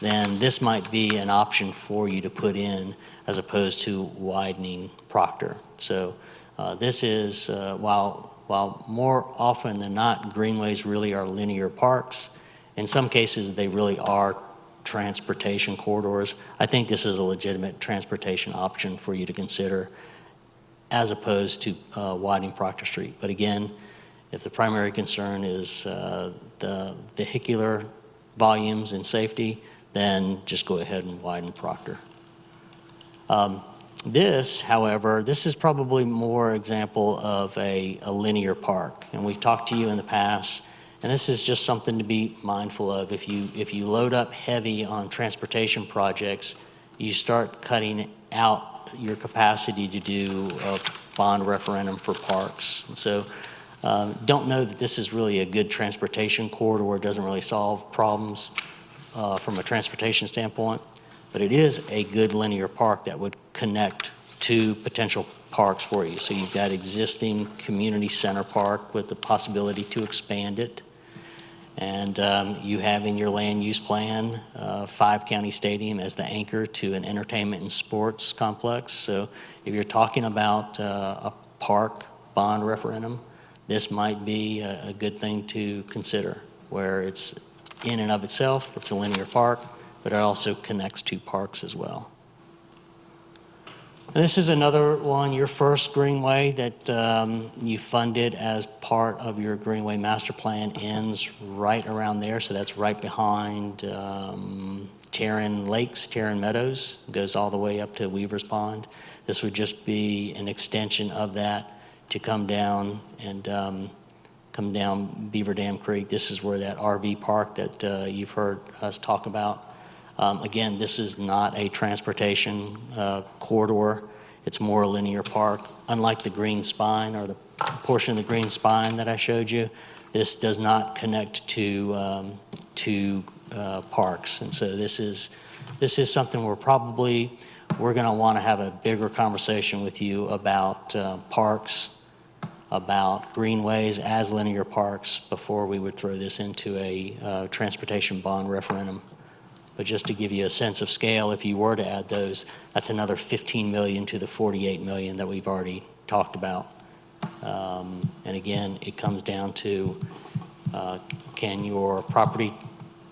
then this might be an option for you to put in as opposed to widening Proctor. So this is, while more often than not, greenways really are linear parks, in some cases they really are transportation corridors. I think this is a legitimate transportation option for you to consider as opposed to widening Proctor Street. But again, if the primary concern is the vehicular volumes and safety, then just go ahead and widen Proctor. This, however, this is probably more example of a linear park. And we've talked to you in the past, and this is just something to be mindful of. If you load up heavy on transportation projects, you start cutting out your capacity to do a bond referendum for parks. So don't know that this is really a good transportation corridor. It doesn't really solve problems from a transportation standpoint, but it is a good linear park that would connect to potential parks for you. So you've got existing community center park with the possibility to expand it. And you have in your land use plan 5-county stadium as the anchor to an entertainment and sports complex. So if you're talking about a park bond referendum, this might be a good thing to consider, where it's in and of itself, it's a linear park, but it also connects to parks as well. And this is another one, your first greenway that you funded as part of your greenway master plan ends right around there. So that's right behind Tarrant Lakes, Tarrant Meadows, goes all the way up to Weaver's Pond. This would just be an extension of that to come down and come down Beaver Dam Creek. This is where that RV park that you've heard us talk about. Again, this is not a transportation corridor. It's more a linear park. Unlike the green spine or the portion of the green spine that I showed you, this does not connect to parks. And so this is something we're going to want to have a bigger conversation with you about parks, about greenways as linear parks before we would throw this into a transportation bond referendum. But just to give you a sense of scale, if you were to add those, that's another $15 million to the $48 million that we've already talked about. And again, it comes down to can your property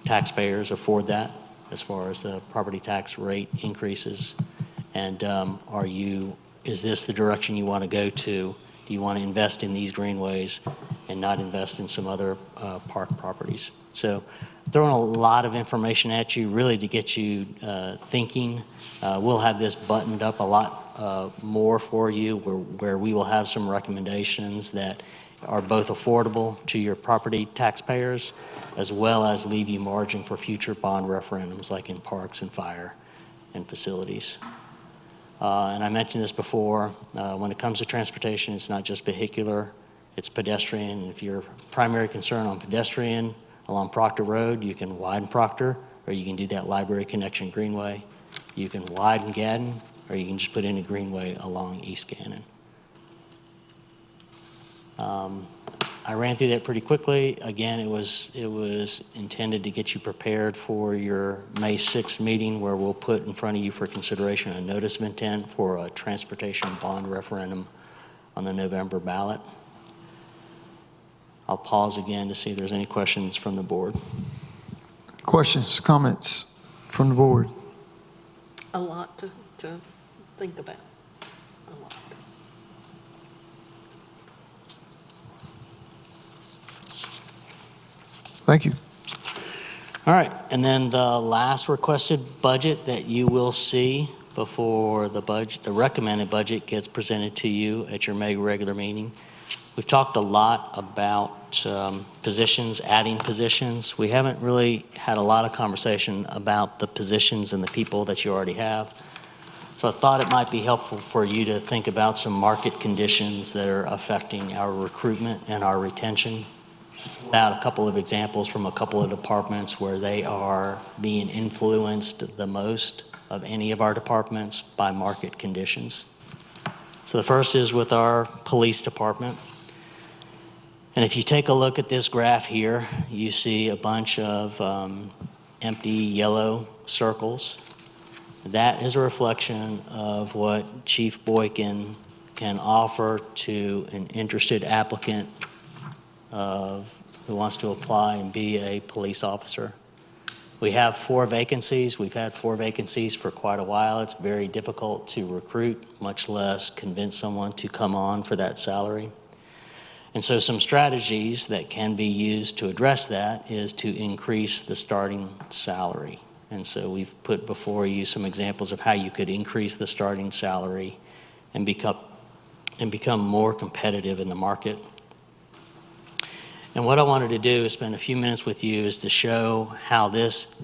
taxpayers afford that as far as the property tax rate increases? And is this the direction you want to go to? Do you want to invest in these greenways and not invest in some other park properties? So throwing a lot of information at you really to get you thinking. We'll have this buttoned up a lot more for you where we will have some recommendations that are both affordable to your property taxpayers as well as leave you margin for future bond referendums like in parks and fire and facilities. And I mentioned this before, when it comes to transportation, it's not just vehicular, it's pedestrian. If your primary concern on pedestrian along Proctor Road, you can widen Proctor, or you can do that library connection greenway. You can widen Gaddon, or you can just put in a greenway along East Gannon. I ran through that pretty quickly. Again, it was intended to get you prepared for your May 6th meeting, where we'll put in front of you for consideration a notice of intent for a transportation bond referendum on the November ballot. I'll pause again to see if there's any questions from the board. Questions, comments from the board? A lot to think about, a lot. Thank you. All right, and then the last requested budget that you will see before the recommended budget gets presented to you at your May regular meeting. We've talked a lot about positions, adding positions. We haven't really had a lot of conversation about the positions and the people that you already have. So I thought it might be helpful for you to think about some market conditions that are affecting our recruitment and our retention. About a couple of examples from a couple of departments where they are being influenced the most of any of our departments by market conditions. So the first is with our police department. And if you take a look at this graph here, you see a bunch of empty yellow circles. That is a reflection of what Chief Boykin can offer to an interested applicant who wants to apply and be a police officer. We have 4 vacancies. We've had 4 vacancies for quite a while. It's very difficult to recruit, much less convince someone to come on for that salary. And so some strategies that can be used to address that is to increase the starting salary. And so we've put before you some examples of how you could increase the starting salary and become more competitive in the market. And what I wanted to do is spend a few minutes with you is to show how this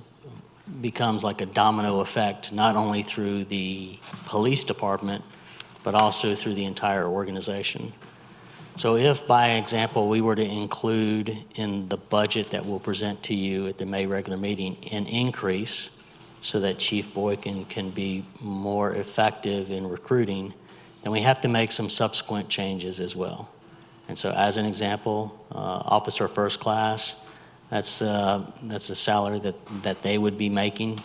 becomes like a domino effect, not only through the police department, but also through the entire organization. So if, by example, we were to include in the budget that we'll present to you at the May regular meeting an increase so that Chief Boykin can be more effective in recruiting, then we have to make some subsequent changes as well. And so as an example, Officer First Class, that's a salary that they would be making.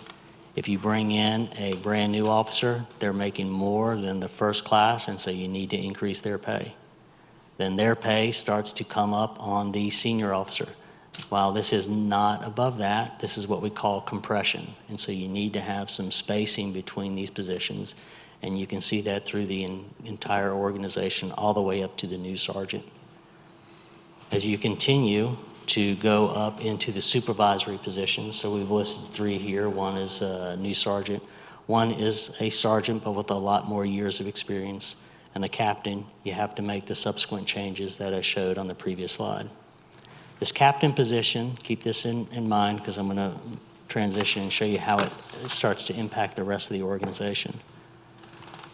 If you bring in a brand new officer, they're making more than the first class, and so you need to increase their pay. Then their pay starts to come up on the senior officer. While this is not above that, this is what we call compression. And so you need to have some spacing between these positions. And you can see that through the entire organization all the way up to the new sergeant. As you continue to go up into the supervisory positions, so we've listed 3 here. One is a new sergeant. One is a sergeant, but with a lot more years of experience. And the captain, you have to make the subsequent changes that I showed on the previous slide. This captain position, keep this in mind because I'm going to transition and show you how it starts to impact the rest of the organization.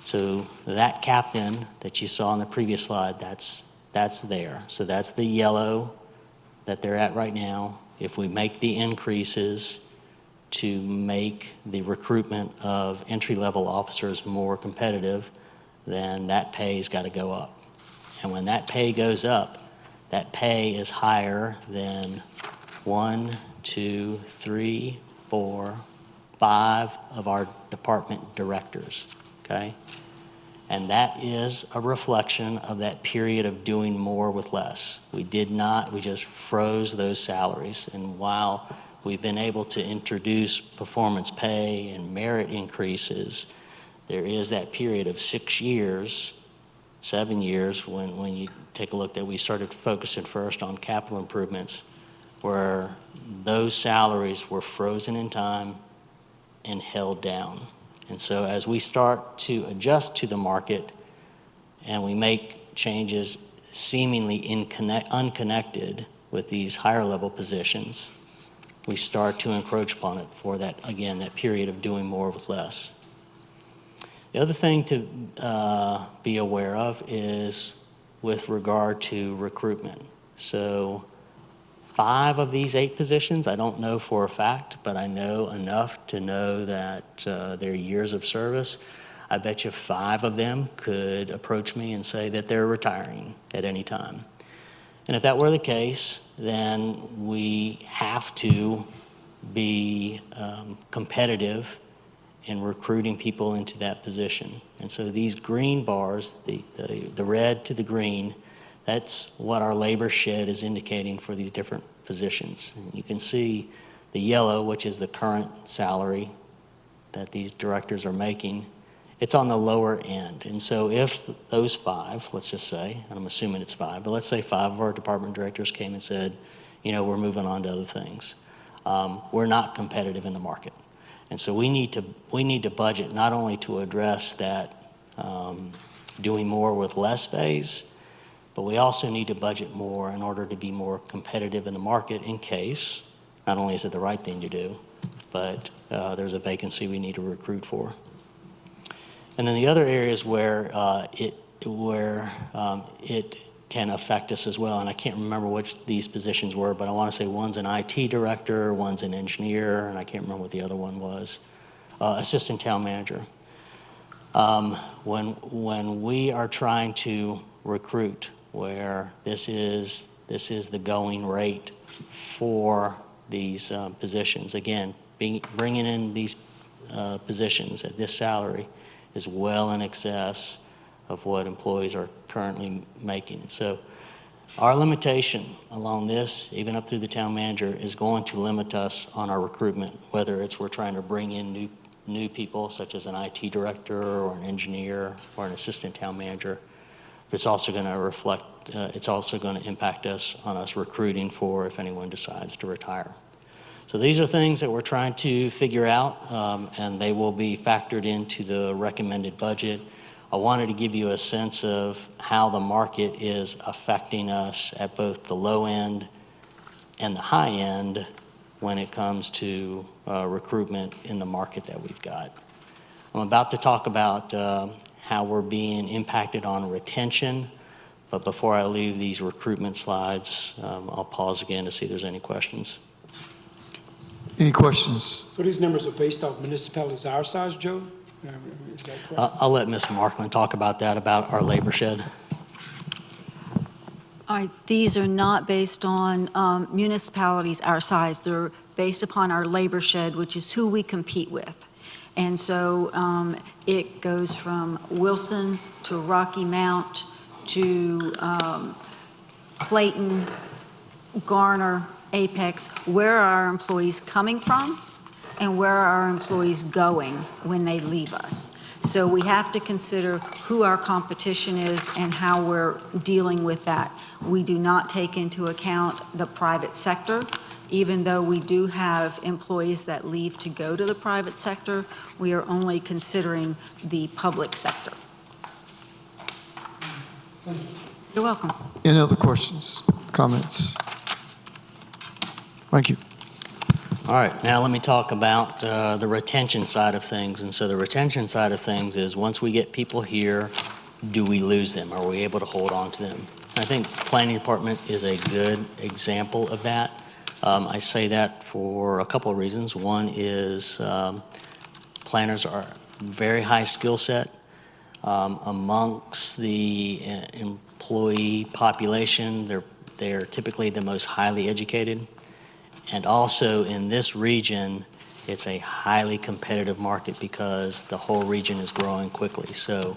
So that captain that you saw on the previous slide, that's there. So that's the yellow that they're at right now. If we make the increases to make the recruitment of entry-level officers more competitive, then that pay's got to go up. And when that pay goes up, that pay is higher than 1, 2, 3, 4, 5 of our department directors, okay? And that is a reflection of that period of doing more with less. We just froze those salaries. And while we've been able to introduce performance pay and merit increases, there is that period of 6 years, 7 years, when you take a look that we started focusing first on capital improvements, where those salaries were frozen in time and held down. And so as we start to adjust to the market and we make changes seemingly unconnected with these higher level positions, we start to encroach upon it for that, again, that period of doing more with less. The other thing to be aware of is with regard to recruitment. So 5 of these 8 positions, I don't know for a fact, but I know enough to know that their years of service, I bet you 5 of them could approach me and say that they're retiring at any time. And if that were the case, then we have to be competitive in recruiting people into that position. And so these green bars, the red to the green, That's what our labor shed is indicating for these different positions. And you can see the yellow, which is the current salary that these directors are making. It's on the lower end. And so if those 5, let's just say, and I'm assuming it's 5, but let's say 5 of our department directors came and said, you know, we're moving on to other things. We're not competitive in the market. And so we need to budget not only to address that doing more with less phase, but we also need to budget more in order to be more competitive in the market in case, not only is it the right thing to do, but there's a vacancy we need to recruit for. And then the other areas where it can affect us as well, and I can't remember which these positions were, but I want to say one's an IT director, one's an engineer, and I can't remember what the other one was, assistant town manager. When we are trying to recruit, where this is the going rate for these positions, again, bringing in these positions at this salary is well in excess of what employees are currently making. So our limitation along this, even up through the town manager, is going to limit us on our recruitment, whether it's we're trying to bring in new people, such as an IT director or an engineer or an assistant town manager. But it's also going to reflect, it's also going to impact us on us recruiting for if anyone decides to retire. So these are things that we're trying to figure out, and they will be factored into the recommended budget. I wanted to give you a sense of how the market is affecting us at both the low end and the high end when it comes to recruitment in the market that we've got. I'm about to talk about how we're being impacted on retention, but before I leave these recruitment slides, I'll pause again to see if there's any questions. Any questions? So these numbers are based off municipalities our size, Joe? Is that correct? I'll let Ms. Markland talk about that, about our labor shed. All right, these are not based on municipalities our size. They're based upon our labor shed, which is who we compete with. And so it goes from Wilson to Rocky Mount to Clayton, Garner, Apex. Where are our employees coming from and where are our employees going when they leave us? So we have to consider who our competition is and how we're dealing with that. We do not take into account the private sector. Even though we do have employees that leave to go to the private sector, we are only considering the public sector. You're welcome. Any other questions, comments? Thank you. All right, now let me talk about the retention side of things. And so the retention side of things is once we get people here, do we lose them? Are we able to hold on to them? I think planning department is a good example of that. I say that for a couple of reasons. One is planners are very high skill set. Amongst the employee population, they're typically the most highly educated. And also in this region, it's a highly competitive market because the whole region is growing quickly. So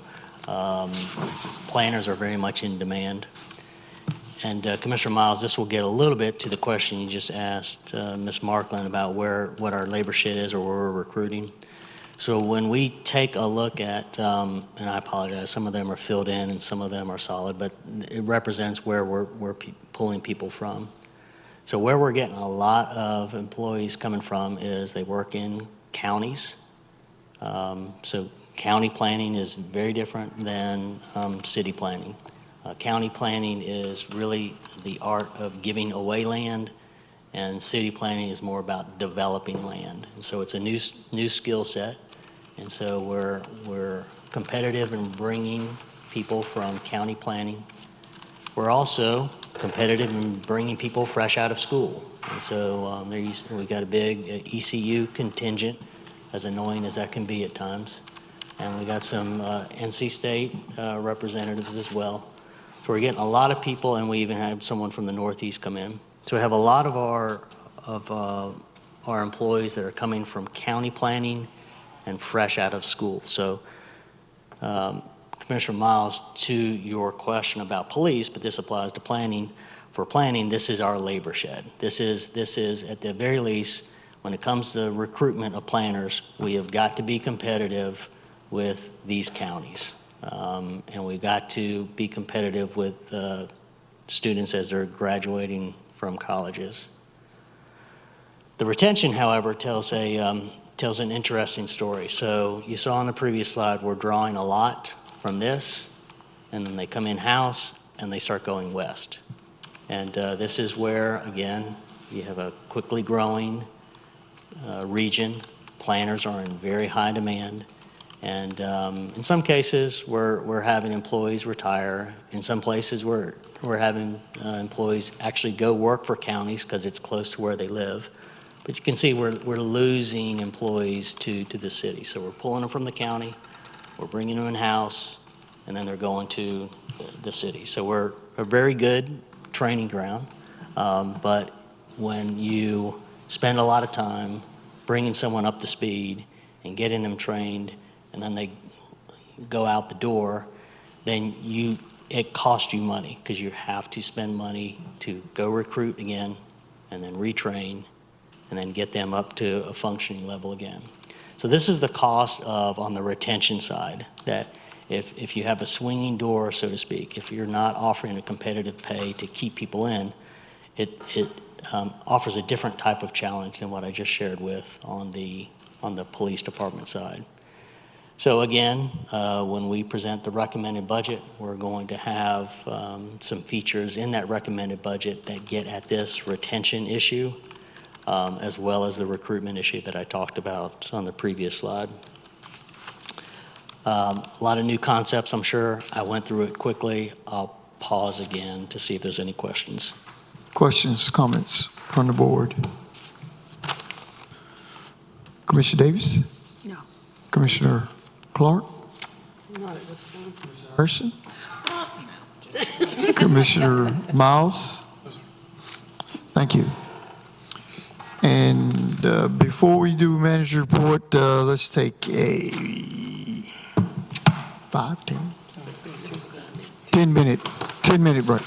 planners are very much in demand. And Commissioner Miles, this will get a little bit to the question you just asked Ms. Markland about what our labor shed is or where we're recruiting. So when we take a look at, and I apologize, some of them are filled in and some of them are solid, but it represents where we're pulling people from. So where we're getting a lot of employees coming from is they work in counties. So county planning is very different than city planning. County planning is really the art of giving away land, and city planning is more about developing land. And so it's a new skill set, and so we're competitive in bringing people from county planning. We're also competitive in bringing people fresh out of school. And so we've got a big ECU contingent, as annoying as that can be at times. And we got some NC State representatives as well. So we're getting a lot of people, and we even have someone from the Northeast come in. So we have a lot of our employees that are coming from county planning and fresh out of school. So Commissioner Miles, to your question about police, but this applies to planning. For planning, this is our labor shed. This is at the very least, when it comes to recruitment of planners, we have got to be competitive with these counties. And we've got to be competitive with students as they're graduating from colleges. The retention, however, tells an interesting story. So you saw on the previous slide, we're drawing a lot from this, and then they come in-house and they start going west. And this is where, again, you have a quickly growing region. Planners are in very high demand. And in some cases, we're having employees retire. In some places, we're having employees actually go work for counties because it's close to where they live. But you can see we're losing employees to the city. So we're pulling them from the county, we're bringing them in-house, and then they're going to the city. So we're a very good training ground. But when you spend a lot of time bringing someone up to speed and getting them trained, and then they go out the door, then it costs you money because you have to spend money to go recruit again and then retrain and then get them up to a functioning level again. So this is the cost of, on the retention side, that if you have a swinging door, so to speak, if you're not offering a competitive pay to keep people in, it offers a different type of challenge than what I just shared with on the police department side. So again, when we present the recommended budget, we're going to have some features in that recommended budget that get at this retention issue, as well as the recruitment issue that I talked about on the previous slide. A lot of new concepts, I'm sure. I went through it quickly. I'll pause again to see if there's any questions. Questions, comments from the board? Commissioner Davis? No. Commissioner Clark? Not at this time. Person? Commissioner Miles? Thank you. And before we do manager report, let's take a 10 minute break.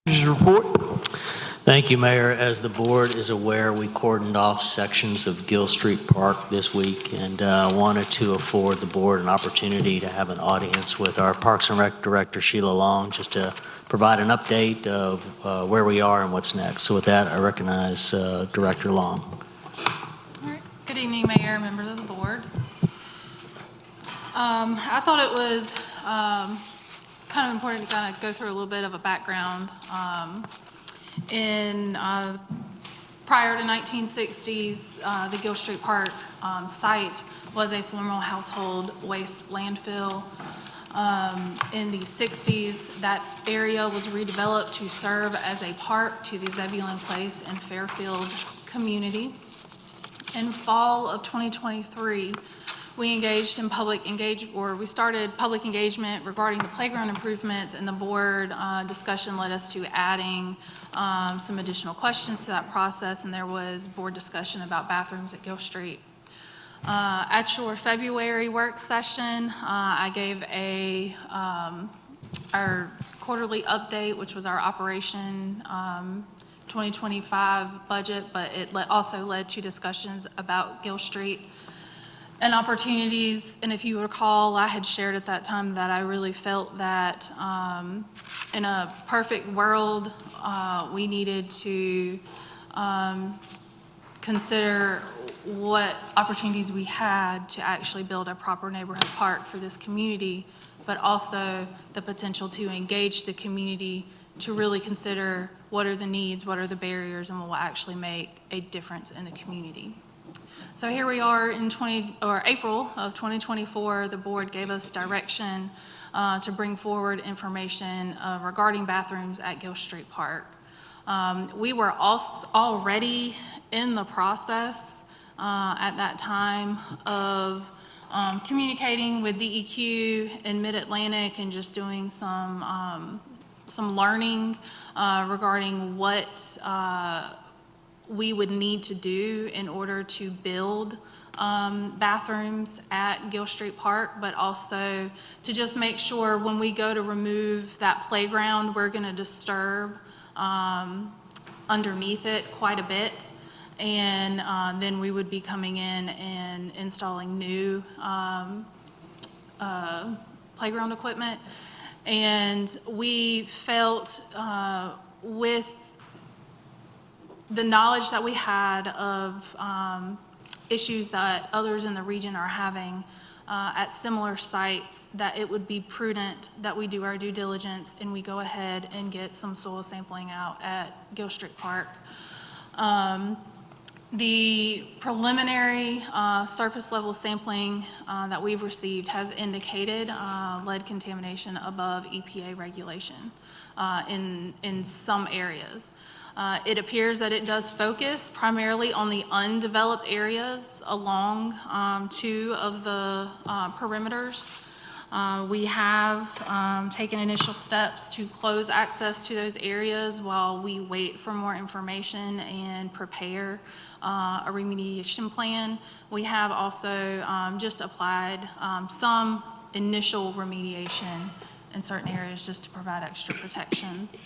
Report. Thank you, Mayor. As the board is aware, we cordoned off sections of Gill Street Park this week and wanted to afford the board an opportunity to have an audience with our Parks and Rec Director, Sheila Long, just to provide an update of where we are and what's next. So with that, I recognize Director Long. All right. Good evening, Mayor, members of the board. I thought it was kind of important to kind of go through a little bit of a background. Prior to 1960s, the Gill Street Park site was a former household waste landfill. In the 60s, that area was redeveloped to serve as a park to the Zebulon Place and Fairfield community. In fall of 2023, we engaged in we started public engagement regarding the playground improvements, and the board discussion led us to adding some additional questions to that process, and there was board discussion about bathrooms at Gill Street. At your February work session, I gave our quarterly update, which was our Operation 2025 budget, but it also led to discussions about Gill Street and opportunities. And if you recall, I had shared at that time that I really felt that in a perfect world, we needed to consider what opportunities we had to actually build a proper neighborhood park for this community, but also the potential to engage the community to really consider what are the needs, what are the barriers, and what will actually make a difference in the community. So here we are in April of 2024, the board gave us direction to bring forward information regarding bathrooms at Gill Street Park. We were already in the process at that time of communicating with DEQ in Mid-Atlantic and just doing some learning regarding what we would need to do in order to build bathrooms at Gill Street Park, but also to just make sure when we go to remove that playground, we're going to disturb underneath it quite a bit. And then we would be coming in and installing new playground equipment. And we felt with the knowledge that we had of issues that others in the region are having at similar sites, that it would be prudent that we do our due diligence and we go ahead and get some soil sampling out at Gill Street Park. The preliminary surface level sampling that we've received has indicated lead contamination above EPA regulation in some areas. It appears that it does focus primarily on the undeveloped areas along two of the perimeters. We have taken initial steps to close access to those areas while we wait for more information and prepare a remediation plan. We have also just applied some initial remediation in certain areas just to provide extra protections.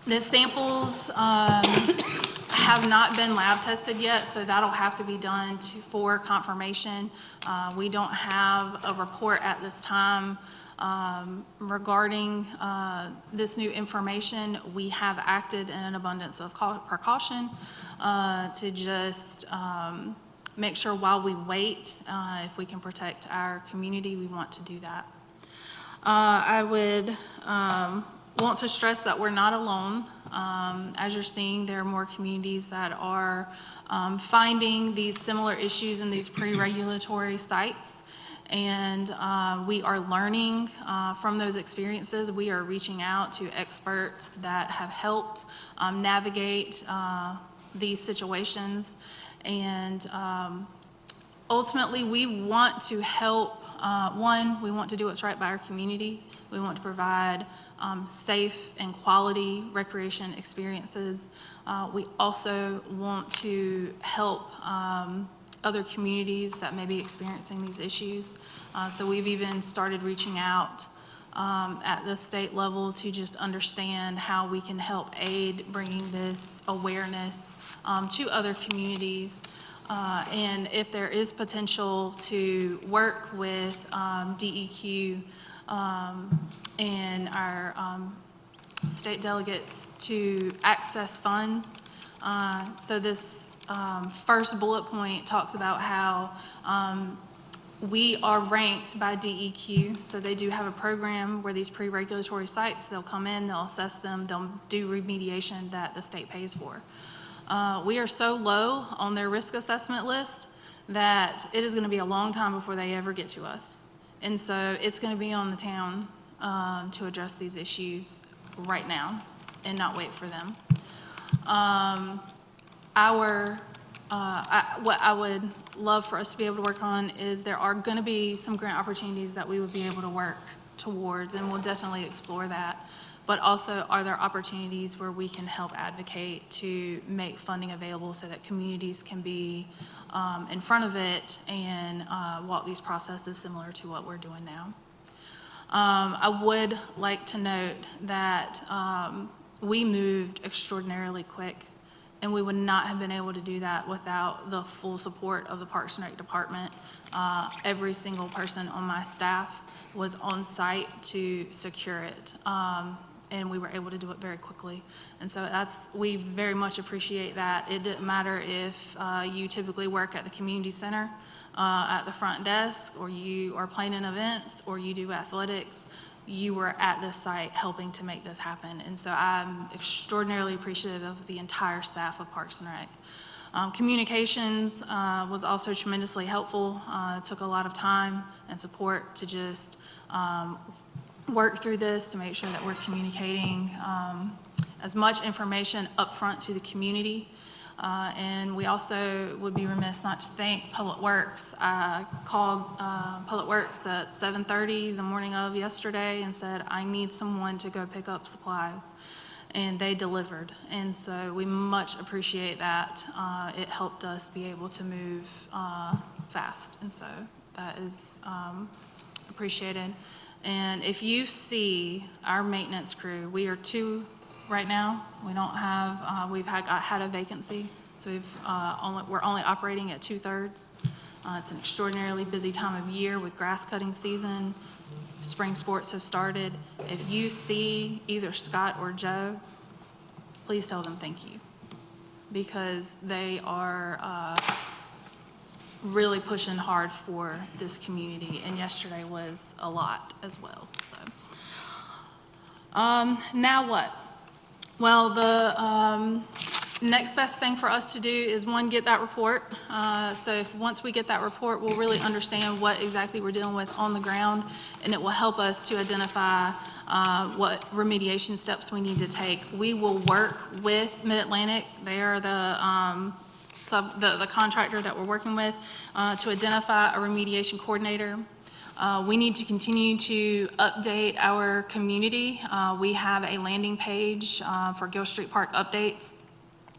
The samples have not been lab tested yet, so that'll have to be done for confirmation. We don't have a report at this time regarding this new information. We have acted in an abundance of precaution to just make sure while we wait, if we can protect our community, we want to do that. I would want to stress that we're not alone. As you're seeing, there are more communities that are finding these similar issues in these pre-regulatory sites. And we are learning from those experiences. We are reaching out to experts that have helped navigate these situations. And ultimately, we want to help. One, we want to do what's right by our community. We want to provide safe and quality recreation experiences. We also want to help other communities that may be experiencing these issues. So we've even started reaching out at the state level to just understand how we can help aid bringing this awareness to other communities. And if there is potential to work with DEQ and our state delegates to access funds. So this first bullet point talks about how we are ranked by DEQ. So they do have a program where these pre-regulatory sites, they'll come in, they'll assess them, they'll do remediation that the state pays for. We are so low on their risk assessment list that it is going to be a long time before they ever get to us. And so it's going to be on the town to address these issues right now and not wait for them. What I would love for us to be able to work on is there are going to be some grant opportunities that we would be able to work towards, and we'll definitely explore that. But also, are there opportunities where we can help advocate to make funding available so that communities can be in front of it and walk these processes similar to what we're doing now? I would like to note that we moved extraordinarily quick, and we would not have been able to do that without the full support of the Parks and Rec Department. Every single person on my staff was on site to secure it, and we were able to do it very quickly. And so we very much appreciate that. It didn't matter if you typically work at the community center, at the front desk, or you are planning events, or you do athletics. You were at this site helping to make this happen. And so I'm extraordinarily appreciative of the entire staff of Parks and Rec. Communications was also tremendously helpful. It took a lot of time and support to just work through this to make sure that we're communicating as much information upfront to the community. And we also would be remiss not to thank Public Works. I called Public Works at 7:30 the morning of yesterday and said, I need someone to go pick up supplies. And they delivered. And so we much appreciate that. It helped us be able to move fast. And so that is appreciated. And if you see our maintenance crew, we are 2 right now. We don't have, we've had a vacancy, so we're only operating at 2/3. It's an extraordinarily busy time of year with grass cutting season. Spring sports have started. If you see either Scott or Joe, please tell them thank you, because they are really pushing hard for this community, and yesterday was a lot as well. So now what? Well, the next best thing for us to do is, one, get that report. So once we get that report, we'll really understand what exactly we're dealing with on the ground, and it will help us to identify what remediation steps we need to take. We will work with Mid-Atlantic. They are the contractor that we're working with to identify a remediation coordinator. We need to continue to update our community. We have a landing page for Gill Street Park updates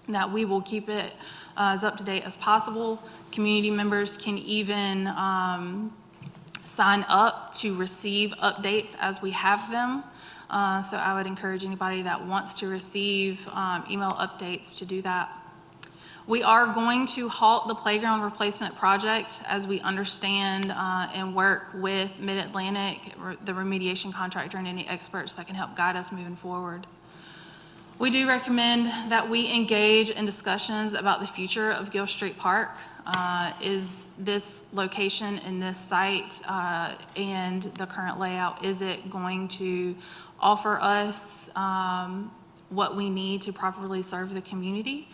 that we will keep it as up to date as possible. Community members can even sign up to receive updates as we have them. So I would encourage anybody that wants to receive email updates to do that. We are going to halt the playground replacement project as we understand and work with Mid-Atlantic, the remediation contractor, and any experts that can help guide us moving forward. We do recommend that we engage in discussions about the future of Gill Street Park. Is this location and this site and the current layout, is it going to offer us what we need to properly serve the community?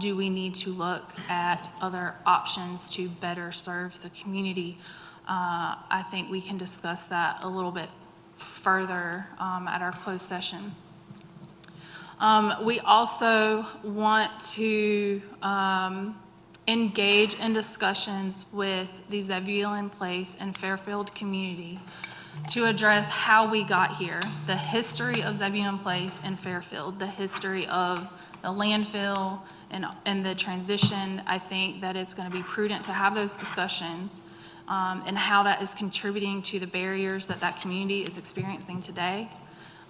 Do we need to look at other options to better serve the community? I think we can discuss that a little bit further at our closed session. We also want to engage in discussions with the Zebulon Place and Fairfield community to address how we got here, the history of Zebulon Place and Fairfield, the history of the landfill and the transition. I think that it's going to be prudent to have those discussions and how that is contributing to the barriers that that community is experiencing today,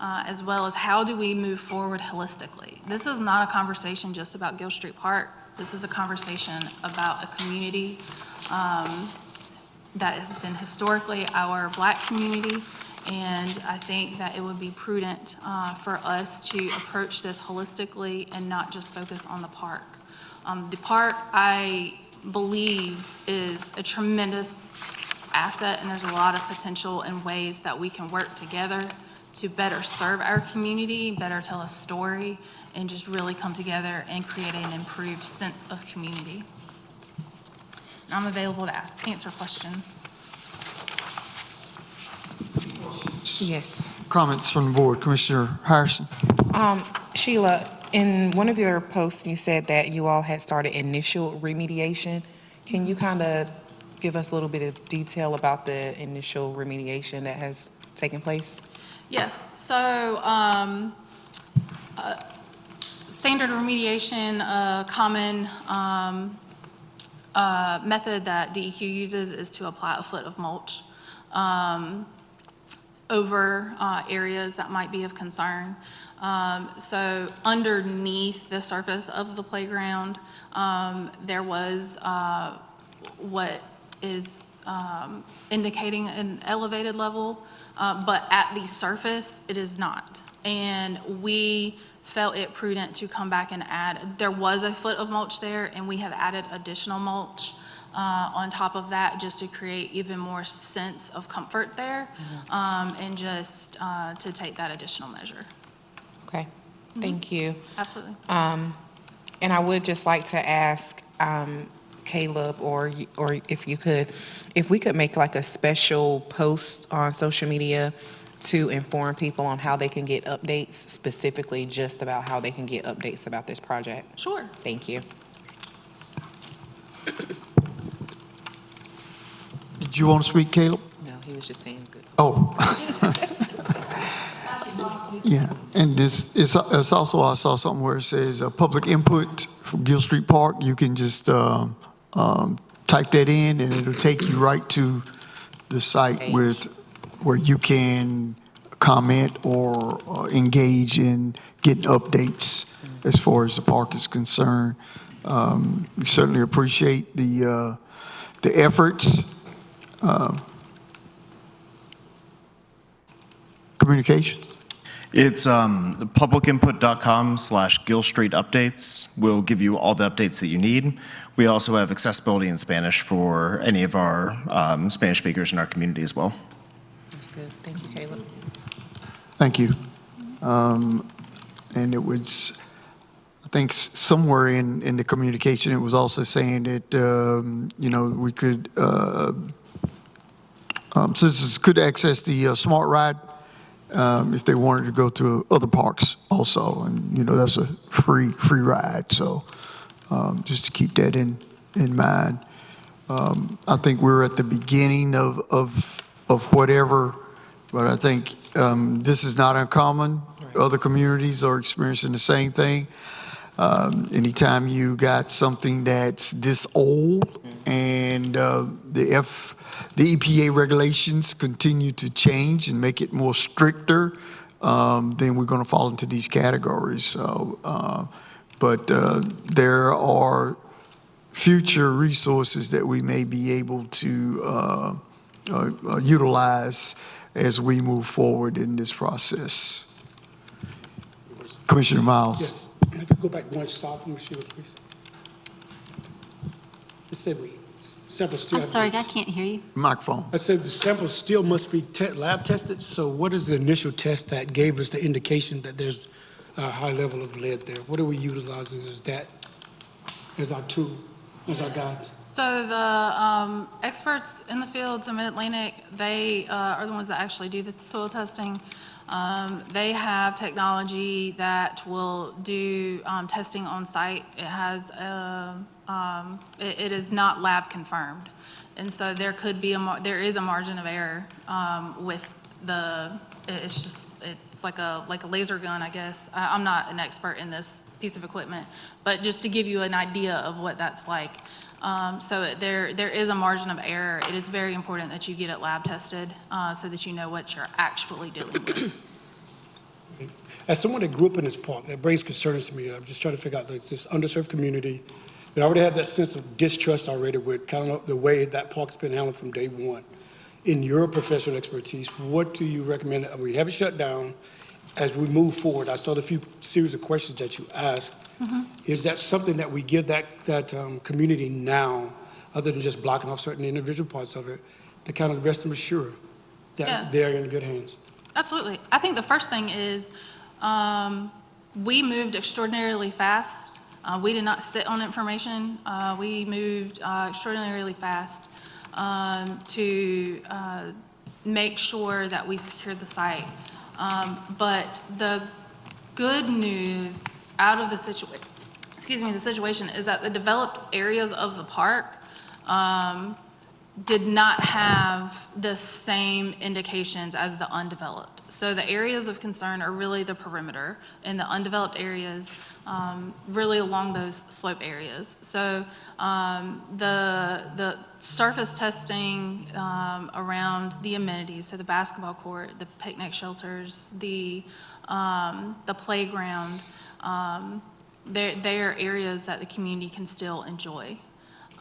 as well as how do we move forward holistically. This is not a conversation just about Gill Street Park. This is a conversation about a community that has been historically our Black community, and I think that it would be prudent for us to approach this holistically and not just focus on the park. The park, I believe, is a tremendous asset, and there's a lot of potential and ways that we can work together to better serve our community, better tell a story, and just really come together and create an improved sense of community. And I'm available to answer questions. Yes. Comments from the board. Commissioner Harrison. Sheila, in one of your posts, you said that you all had started initial remediation. Can you kind of give us a little bit of detail about the initial remediation that has taken place? Yes, so standard remediation, common method that DEQ uses is to apply a foot of mulch over areas that might be of concern. So underneath the surface of the playground, there was what is indicating an elevated level, but at the surface, it is not. And we felt it prudent to come back and add, there was a foot of mulch there, and we have added additional mulch on top of that just to create even more sense of comfort there, and just to take that additional measure. Okay, thank you. Absolutely. And I would just like to ask Caleb, or if we could make like a special post on social media to inform people on how they can get updates, specifically just about how they can get updates about this project. Sure. Thank you. Did you want to speak, Caleb? No, he was just saying good. Oh. Yeah, and it's also, I saw something where it says public input from Gill Street Park. You can just type that in and it'll take you right to the site where you can comment or engage in getting updates as far as the park is concerned. We certainly appreciate the efforts. Communications. It's publicinput.com/Gill Street Updates will give you all the updates that you need. We also have accessibility in Spanish for any of our Spanish speakers in our community as well. That's good. Thank you, Caleb. Thank you. And it was, I think somewhere in the communication, it was also saying that, we could, citizens could access the Smart Ride if they wanted to go to other parks also. And, that's a free ride. So just to keep that in mind. I think we're at the beginning of whatever, but I think this is not uncommon. Right. Other communities are experiencing the same thing. Anytime you got something that's this old and the EPA regulations continue to change and make it more stricter, then we're going to fall into these categories. So, but there are future resources that we may be able to utilize as we move forward in this process. Commissioner Miles. Yes. If you go back one stop, Sheila, please. It said samples still. I'm sorry, I can't hear you. Microphone. I said the samples still must be lab tested. So what is the initial test that gave us the indication that there's a high level of lead there? What are we utilizing as that, as our tool, as our guide? So the experts in the field, so Mid-Atlantic, they are the ones that actually do the soil testing. They have technology that will do testing on site. It has it is not lab confirmed, and so there could be there is a margin of error with the. It's like a laser gun, I guess. I'm not an expert in this piece of equipment, but just to give you an idea of what that's like. So there is a margin of error. It is very important that you get it lab tested so that you know what you're actually dealing with. As someone that grew up in this park, that brings concerns to me. I'm just trying to figure out, like, this underserved community. They already have that sense of distrust already with kind of the way that park's been handled from day one. In your professional expertise, what do you recommend? We have it shut down. As we move forward, I saw the few series of questions that you asked. Is that something that we give that community now, other than just blocking off certain individual parts of it, to kind of rest them assured that Yeah. they're in good hands? Absolutely. I think the first thing is we moved extraordinarily fast. We did not sit on information. We moved extraordinarily fast to make sure that we secured the site. But the good news out of the situation is that the developed areas of the park did not have the same indications as the undeveloped. So the areas of concern are really the perimeter, and the undeveloped areas really along those slope areas. So the surface testing around the amenities, so the basketball court, the picnic shelters, the playground, they are areas that the community can still enjoy.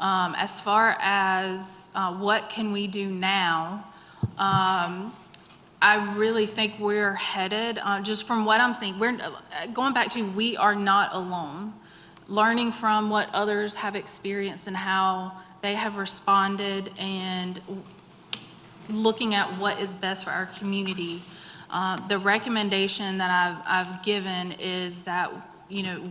As far as what can we do now, I really think we're headed, just from what I'm seeing, we're going back to we are not alone. Learning from what others have experienced and how they have responded and looking at what is best for our community. The recommendation that I've given is that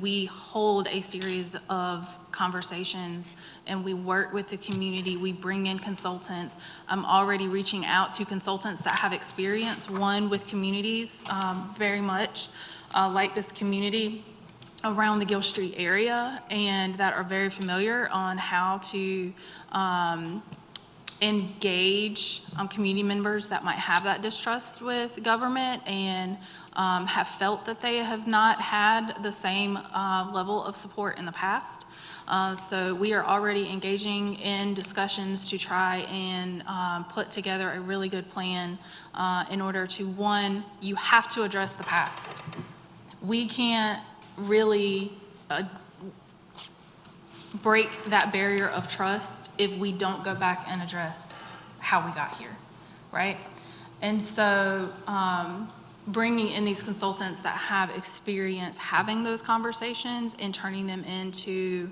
we hold a series of conversations and we work with the community. We bring in consultants. I'm already reaching out to consultants that have experience, one with communities very much like this community around the Gill Street area, and that are very familiar on how to engage community members that might have that distrust with government and have felt that they have not had the same level of support in the past. So we are already engaging in discussions to try and put together a really good plan in order to, one, you have to address the past. We can't really break that barrier of trust if we don't go back and address how we got here, right? And so bringing in these consultants that have experience having those conversations and turning them into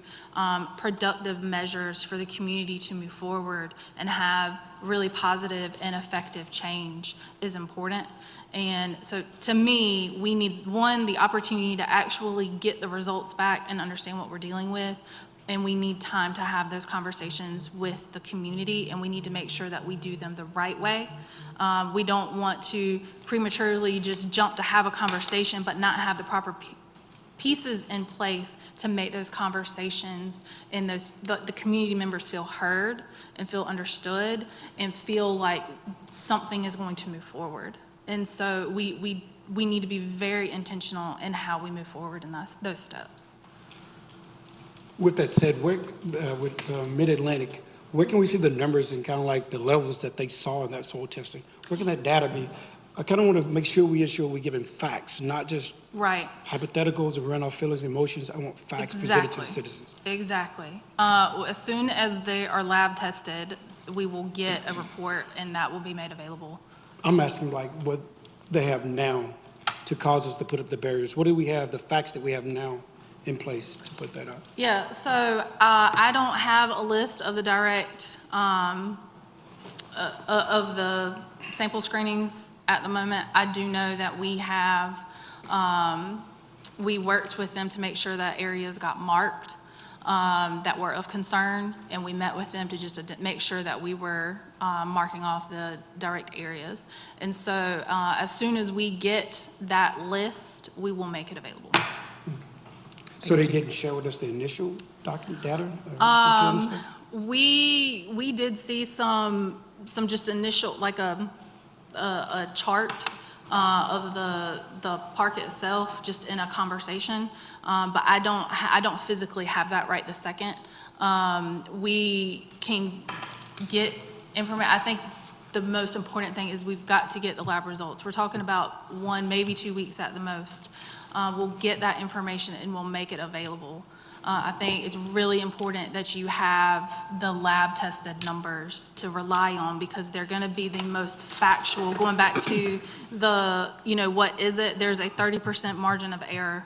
productive measures for the community to move forward and have really positive and effective change is important. And so to me, we need, one, the opportunity to actually get the results back and understand what we're dealing with. And we need time to have those conversations with the community, and we need to make sure that we do them the right way. We don't want to prematurely just jump to have a conversation but not have the proper pieces in place to make those conversations and the community members feel heard and feel understood and feel like something is going to move forward. And so we need to be very intentional in how we move forward in those steps. With that said, with Mid-Atlantic, where can we see the numbers and kind of like the levels that they saw in that soil testing? Where can that data be? I kind of want to make sure we're giving facts, not just hypotheticals and run off feelings and emotions. I want facts presented to the citizens. Exactly. As soon as they are lab tested, we will get a report and that will be made available. I'm asking like what they have now to cause us to put up the barriers. What do we have, the facts that we have now in place to put that up? Yeah, so I don't have a list of the direct, of the sample screenings at the moment. I do know that we have, we worked with them to make sure that areas got marked that were of concern, and we met with them to just make sure that we were marking off the direct areas. And so as soon as we get that list, we will make it available. So they didn't share with us the initial document data? We did see some just initial, like a chart of the park itself, just in a conversation, but I don't physically have that right this second. We can get information. I think the most important thing is we've got to get the lab results. We're talking about 1, maybe 2 weeks at the most. We'll get that information and we'll make it available. I think it's really important that you have the lab tested numbers to rely on, because they're going to be the most factual. Going back to the, what is it? There's a 30% margin of error.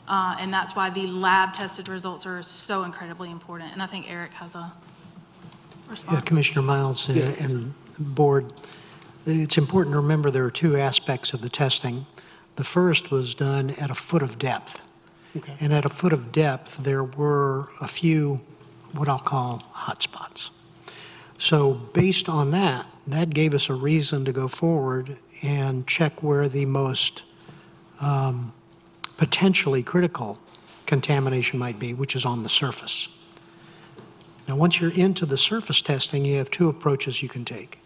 And that's why the lab tested results are so incredibly important. And I think Eric has a response. Yeah, Commissioner Miles and Board, it's important to remember there are 2 aspects of the testing. The first was done at a foot of depth. Okay. And at a foot of depth, there were a few what I'll call hotspots. So based on that, that gave us a reason to go forward and check where the most potentially critical contamination might be, which is on the surface. Now, once you're into the surface testing, you have 2 approaches you can take.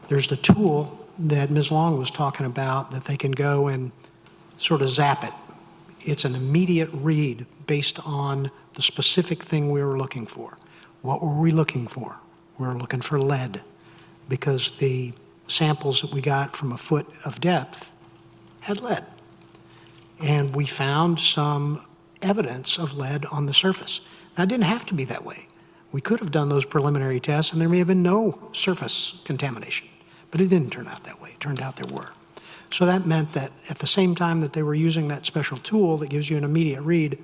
There's the tool that Ms. Long was talking about that they can go and sort of zap it. It's an immediate read based on the specific thing we were looking for. What were we looking for? We were looking for lead, because the samples that we got from a foot of depth had lead. And we found some evidence of lead on the surface. Now, it didn't have to be that way. We could have done those preliminary tests and there may have been no surface contamination, but it didn't turn out that way. It turned out there were. So that meant that at the same time that they were using that special tool that gives you an immediate read,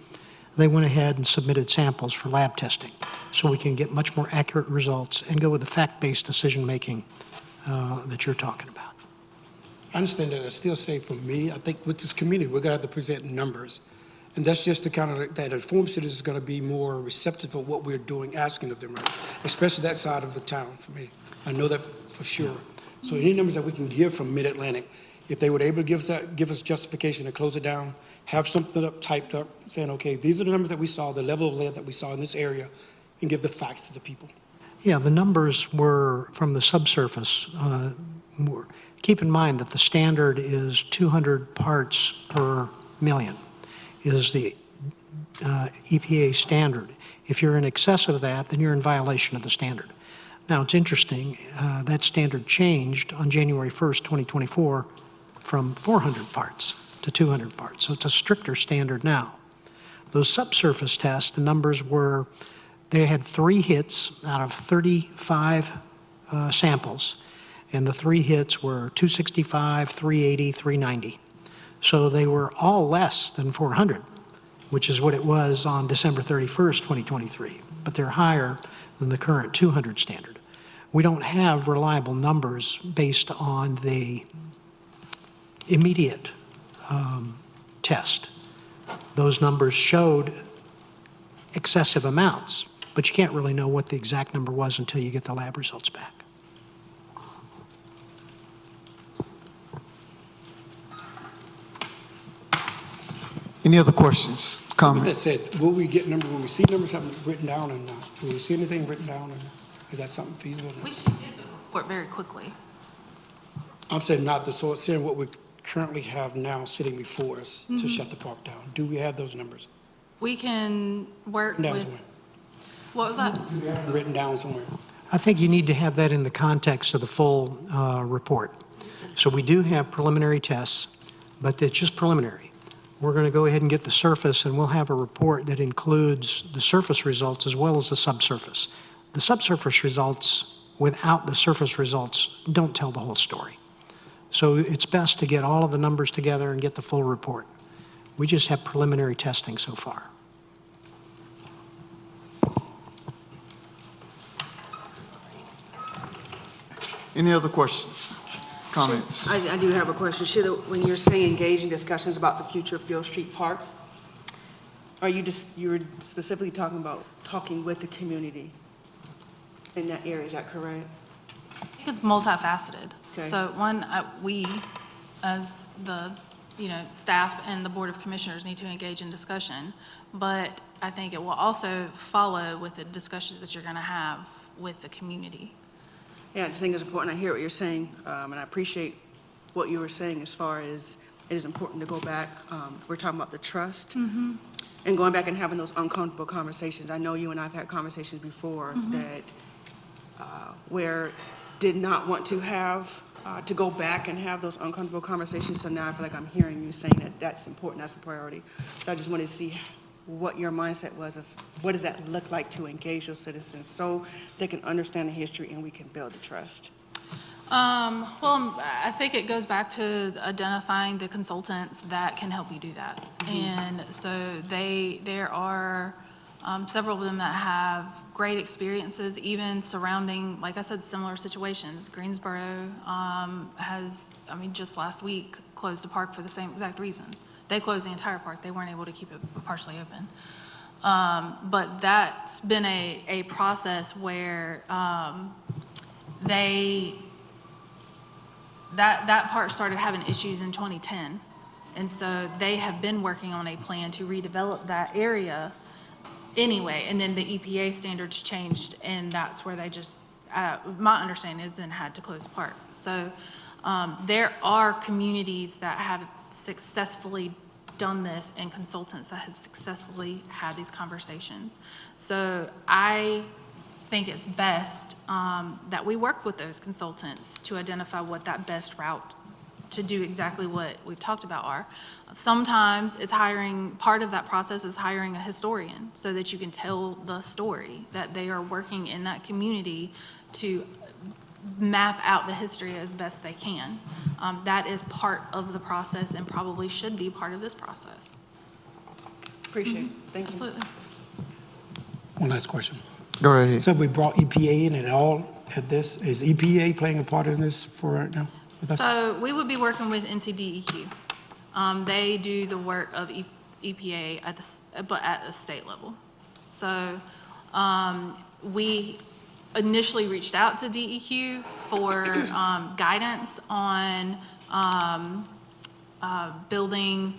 they went ahead and submitted samples for lab testing so we can get much more accurate results and go with the fact-based decision-making that you're talking about. I understand that. I still say for me, I think with this community, we're going to have to present numbers. And that's just the kind of, that informed citizens is going to be more receptive of what we're doing, asking of them, right? Especially that side of the town for me. I know that for sure. So any numbers that we can give from Mid-Atlantic, if they were able to give us justification to close it down, have something up, typed up, saying, okay, these are the numbers that we saw, the level of lead that we saw in this area, and give the facts to the people. Yeah, the numbers were from the subsurface. Keep in mind that the standard is 200 parts per million is the EPA standard. If you're in excess of that, then you're in violation of the standard. Now, it's interesting, that standard changed on January 1st, 2024, from 400 parts to 200 parts. So it's a stricter standard now. Those subsurface tests, the numbers were, they had 3 hits out of 35 samples, and the 3 hits were 265, 380, 390. So they were all less than 400, which is what it was on December 31st, 2023, but they're higher than the current 200 standard. We don't have reliable numbers based on the immediate test. Those numbers showed excessive amounts, but you can't really know what the exact number was until you get the lab results back. Any other questions, With that comments? said, will we get numbers, will we see numbers something written down or not? Will we see anything written down, or is that something feasible? We should get the report very quickly. I'm saying not the source, saying what we currently have now sitting before us Mm-hmm. to shut the park down. Do we have those numbers? We can work Down with, somewhere. what was that? Do we have them written down somewhere? I think you need to have that in the context of the full report. So we do have preliminary tests, but it's just preliminary. We're going to go ahead and get the surface, and we'll have a report that includes the surface results as well as the subsurface. The subsurface results without the surface results don't tell the whole story. So it's best to get all of the numbers together and get the full report. We just have preliminary testing so far. Any other questions, comments? I do have a question. When you're saying engage in discussions about the future of Beale Street Park, are you you're specifically talking about talking with the community in that area, is that correct? I think it's multifaceted. Okay. So one, we, as the, staff and the Board of Commissioners need to engage in discussion, but I think it will also follow with the discussions that you're going to have with the community. Yeah, I just think it's important. I hear what you're saying, and I appreciate what you were saying as far as it is important to go back. We're talking about the trust. And going back and having those uncomfortable conversations. I know you and I've had conversations before that where did not want to have, to go back and have those uncomfortable conversations. So now I feel like I'm hearing you saying that that's important, that's a priority. So I just wanted to see what your mindset was. As what does that look like to engage your citizens so they can understand the history and we can build the trust? Well, I think it goes back to identifying the consultants that can help you do that. And so there are several of them that have great experiences, even surrounding, like I said, similar situations. Greensboro has, just last week, closed a park for the same exact reason. They closed the entire park. They weren't able to keep it partially open. But that's been a process where that park started having issues in 2010. And so they have been working on a plan to redevelop that area anyway. And then the EPA standards changed, and that's where they just, my understanding is, then had to close the park. So there are communities that have successfully done this and consultants that have successfully had these conversations. So I think it's best that we work with those consultants to identify what that best route to do exactly what we've talked about are. Sometimes it's hiring, part of that process is hiring a historian so that you can tell the story, that they are working in that community to map out the history as best they can. That is part of the process and probably should be part of this process. Appreciate it. Thank you. Absolutely. One last question. Go right ahead. So we brought EPA in at all at this? Is EPA playing a part in this for right now? with us? So we would be working with NCDEQ. They do the work of EPA but at the state level. So we initially reached out to DEQ for guidance on building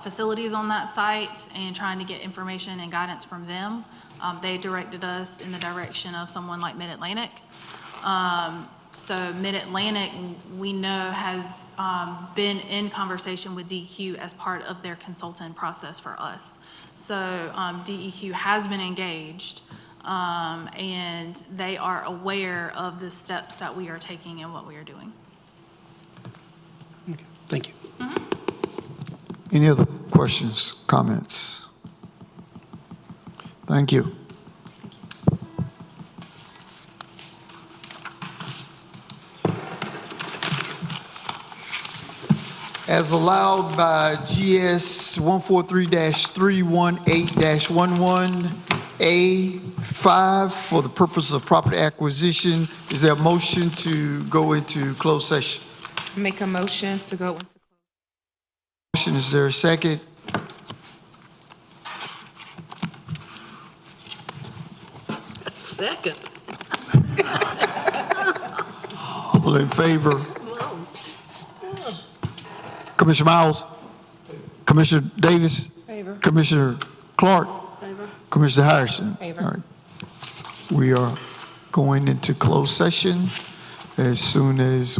facilities on that site and trying to get information and guidance from them. They directed us in the direction of someone like Mid-Atlantic. So Mid-Atlantic, we know, has been in conversation with DEQ as part of their consultant process for us. So DEQ has been engaged, and they are aware of the steps that we are taking and what we are doing. Okay, thank you. Any other questions, comments? Thank you. As allowed by GS 143-318-11A5 for the purpose of property acquisition, is there a motion to go into closed session? Make a motion to go into. Motion, is there a second? Second. All in favor? Commissioner Miles? Commissioner Davis? Favor. Commissioner Clark? Favor. Commissioner Harrison? Favor. All right. We are going into closed session as soon as